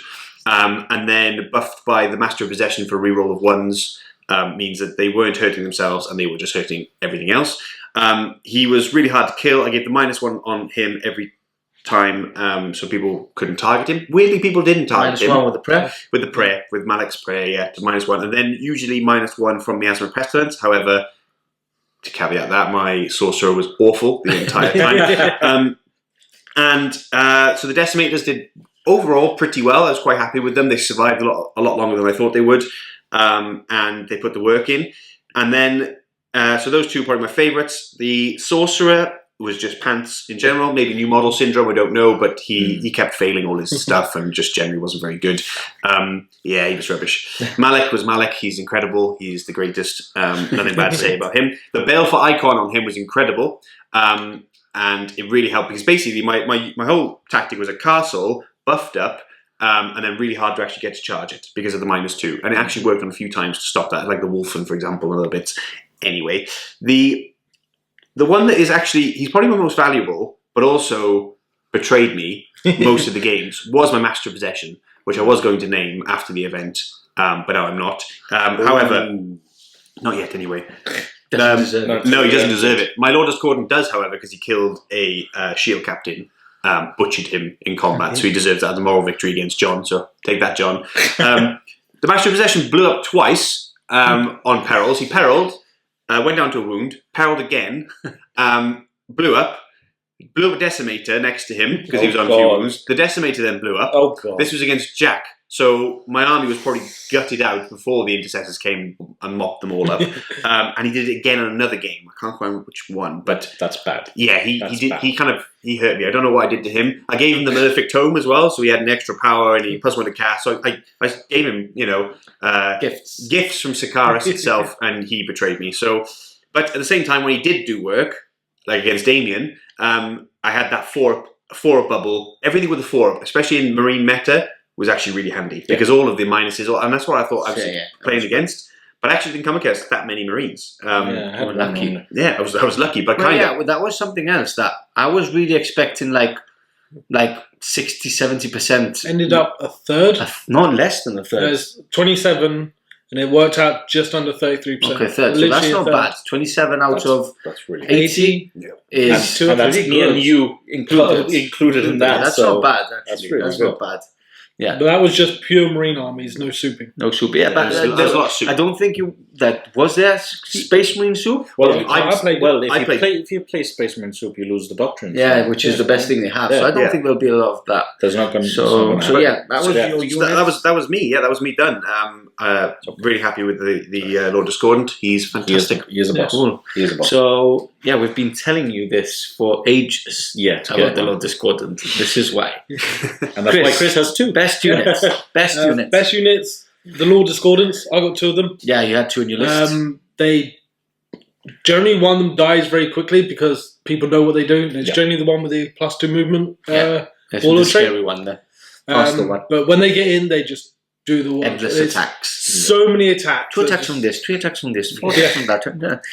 and then buffed by the Master of Possession for reroll of 1s, means that they weren't hurting themselves and they were just hurting everything else. He was really hard to kill. I gave the -1 on him every time, so people couldn't target him. Weirdly, people didn't target him. -1 with the prayer? With Malek's prayer, yeah, to -1. And then usually -1 from Miasma Pestilence. However, to caveat that, my sorcerer was awful the entire time. And so the Decimators did overall pretty well. I was quite happy with them. They survived a lot longer than I thought they would, and they put the work in. And then, so those two are probably my favourites. The Sorcerer was just pants in general, maybe new model syndrome, I don't know, but he kept failing all his stuff and just generally wasn't very good. Yeah, he was rubbish. Malik was Malik, he's incredible, he's the greatest, nothing bad to say about him. The Baleful icon on him was incredible, and it really helped because basically my whole tactic was a castle, buffed up, and then really hard to actually get to charge it because of the -2, and it actually worked on a few times to stop that, like the Wolfen, for example, a little bit. Anyway, the one that is actually, he's probably my most valuable, but also betrayed me most of the games, was my Master of Possession, which I was going to name after the event, but now I'm not. However, not yet anyway. No, he doesn't deserve it. My Lord Discordant does, however, because he killed a shield captain, butchered him in combat, so he deserves that as a moral victory against John, so take that, John. The Master of Possession blew up twice on perils. He perilled, went down to a wound, perilled again, blew up a Decimator next to him because he was on a few wounds. The Decimator then blew up. Oh, God. This was against Jack, so my army was probably gutted out before the Intercessors came and mopped them all up. And he did it again in another game. I can't remember which one, but That's bad. yeah, he did. Bad. He hurt me. I don't know what I did to him. I gave him the Malefic Tome as well, so he had an extra power and he +1 to cast. So I gave him, gifts from Sikaris itself, and he betrayed me. So, but at the same time, when he did do work, like against Damien, I had that 4-up bubble. Everything with the 4-up, especially in Marine meta, was actually really handy because all of the minuses, and that's what I thought I was playing against. But I actually didn't come against that many Marines. I was lucky. Yeah, I was lucky, but kind of. Yeah, that was something else that I was really expecting, like 60-70%. Ended up a third. Not less than a third. There's 27, and it worked out just under 33%. Okay, third. So that's not bad. 27 out of That's really 80 is and that's pretty me good. and you included in that. That's so not bad, actually. That's really not bad. Yeah. But that was just pure Marine armies, no souping. No soup. Yeah, but there's a lot of soup. I don't think was there Space Marine soup? Well, if you play Space Marine Soup, you lose the Doctrine. Yeah, which is the best thing they have. Yeah. So I don't think there'll be a lot of that. There's not going to So yeah, that was your unit. that was me. Yeah, that was me done. Really happy with the Lord Discordant. He's fantastic. He is a boss. Cool. He is a boss. So yeah, we've been telling you this for ages. Yeah, about the Lord Discordant. This is why. And that's why Chris has 2. Best units. Best units. Best units. The Lord Discordants. I got 2 of them. Yeah, you had 2 on your list. They generally, one of them dies very quickly because people know what they do. It's generally the one with the +2 movement. That's warlord the trait. scary one, the faster one. But when they get in, they just do the Endless attacks. So many attacks. 2 attacks from this, 3 attacks from this, 4 attacks from that.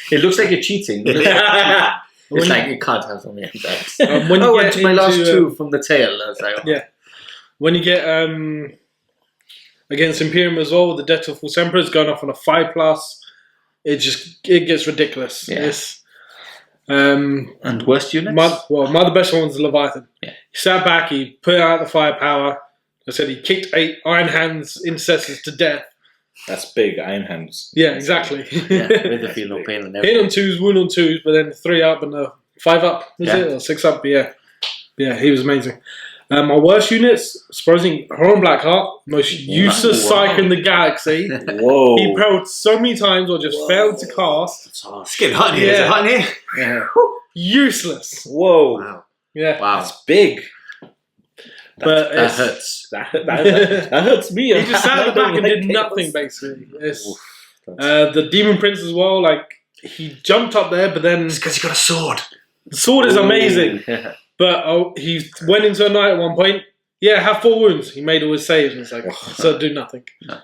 Yeah. It looks like you're cheating. It's like you can't have so many attacks. When you get to my last 2 from the tail. I was like, yeah. When you get against Imperium as well, with the Death of False Emperors going off on a 5+, it gets ridiculous. Yeah. Yes. And worst units? My the best one was the Leviathan. Yeah. He sat back, he put out the firepower. I said he kicked 8 Iron Hands Intercessors to death. That's big, Iron Hands. Yeah, exactly. Yeah, with the feel no pain and Hit everything. on 2s, wound on 2s, but then 3 up and 5 up, was it? Or 6 up, yeah. Yeah, he was amazing. My worst units, surprisingly, Horn Blackheart, most useless psych in the galaxy. Whoa. He perilled so many times or just failed to cast. It's getting hot in here. Is it hot in here? Yeah. Useless. Whoa. Wow. Yeah. Wow. That's big. But That hurts. That hurts me. he just sat at the back and did nothing, basically. The Demon Prince as well, he jumped up there, but then... It's because he's got a sword. The sword is amazing. Yeah. But he went into a knight at one point. Yeah, have 4 wounds. He made all his saves, and it's like, so do nothing. No.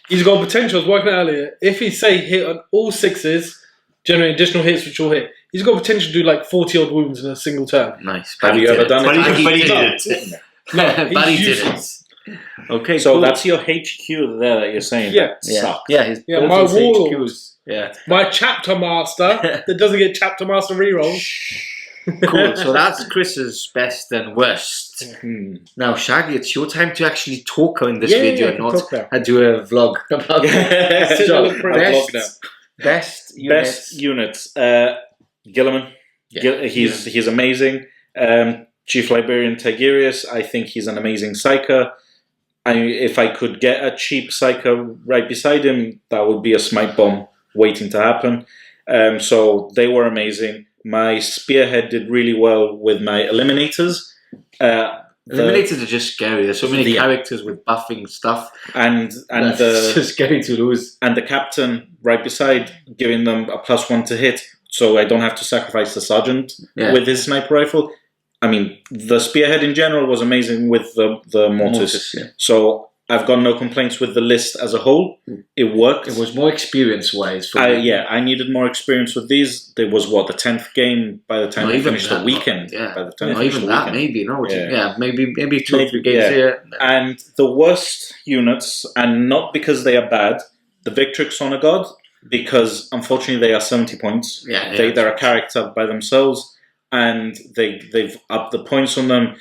He's got potential. I was working out earlier. If he hit on all 6s, generate additional hits which will hit, he's got potential to do 40-odd wounds in a single turn. Nice. Have you ever done it? But he did did it. But he did useless. it. Okay, So cool. that's your HQ there that you're saying. Yeah. That sucks. Yeah, his Yeah, built my his warlord. HQs. Yeah. My Chapter Master that doesn't get Chapter Master rerolls. Cool. So that's Chris's best and worst. Now, Shaggy, it's your time to actually talk in this video, I can not talk now. do a vlog about it. So, best units. Best units. Gilliman. Yeah. He's amazing. Chief Librarian Tigerius, I think he's an amazing psyker. If I could get a cheap psyker right beside him, that would be a smite bomb waiting to happen. So they were amazing. My Spearhead did really well with my Eliminators. Eliminators are just scary. There's so many characters with buffing stuff, and it's just scary to lose. And the Captain right beside, giving them a +1 to hit, so I don't have to sacrifice the Sergeant with his sniper rifle. I mean, the Spearhead in general was amazing with the Mortis. So I've got no complaints with the list as a whole. It worked. It was more experience-wise for me. Yeah, I needed more experience with these. There was, the 10th game by the time I finished the weekend. Yeah, by the time not even that, maybe. No, maybe 2 or 3 games here. And the worst units, and not because they are bad, the Victrix Honor God, because unfortunately they are 70 points. They're a character by themselves, and they've upped the points on them.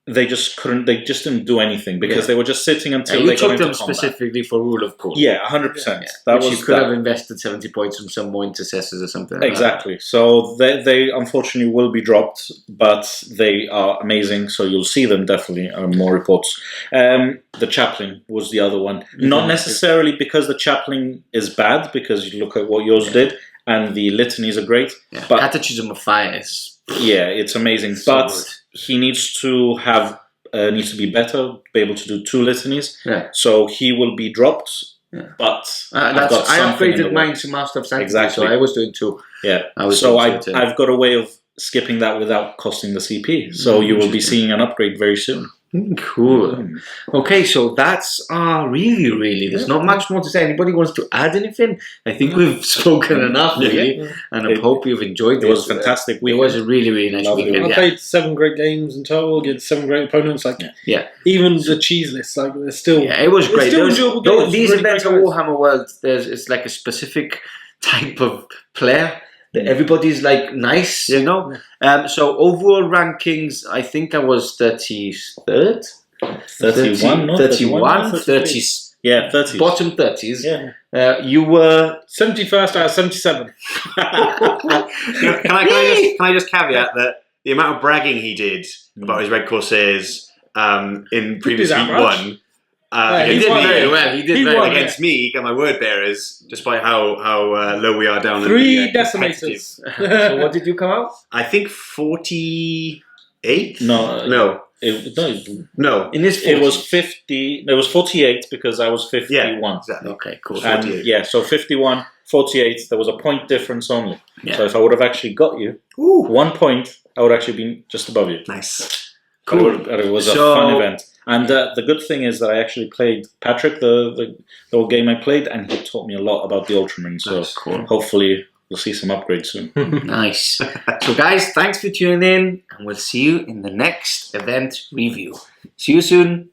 They just couldn't. They just didn't do anything because they were just sitting until they got into combat. You took them specifically for rule of course. 100%. Which you could have invested 70 points on some more intercessors or something. Like exactly. That. So they unfortunately will be dropped, but they are amazing. So you'll see them definitely on more reports. The Chaplain was the other one. Not necessarily because the Chaplain is bad, because you look at what yours did, and the litanies are great. Yeah. But Catechism of Fire is it's amazing. But he needs to have needs to be better, be able to do 2 litanies. So he will be dropped. But I upgraded mine to Master of Sanctity, so I was doing 2. I've got a way of skipping that without costing the CP. So you will be seeing an upgrade very soon. Cool. Okay, so that's our review, really. There's not much more to say. Anybody wants to add anything? I think we've spoken enough, really. And I hope you've enjoyed it. It was fantastic. It was a really, really nice weekend. I played 7 great games in total against 7 great opponents. Even the cheese list, they're still... Yeah, it was great. These really events at Warhammer World, it's like a specific type of player. Everybody's nice, you know. So overall rankings, I think I was 33rd, 31, 30. Yeah, 30s. Bottom 30s. Yeah. You were 71st out of 77. Can I just caveat that the amount of bragging he did about his Red Corsairs in previous week 1. He did very well. He did very well against me and my word bearers, despite how low we are down. 3 decimators. So what did you come out? I think 48. No. In this, it was 50. It was 48 because I was 51. Yeah, exactly. Okay, cool. And, so 51, 48. There was a point difference only. Yeah. So if I would have actually got you 1 point, I would actually be just above you. Nice. Cool. It was a fun event. And the good thing is that I actually played Patrick, the old game I played, and he taught me a lot about the Ultraman. So hopefully we'll see some upgrades soon. Nice. So guys, thanks for tuning in, and we'll see you in the next event review. See you soon.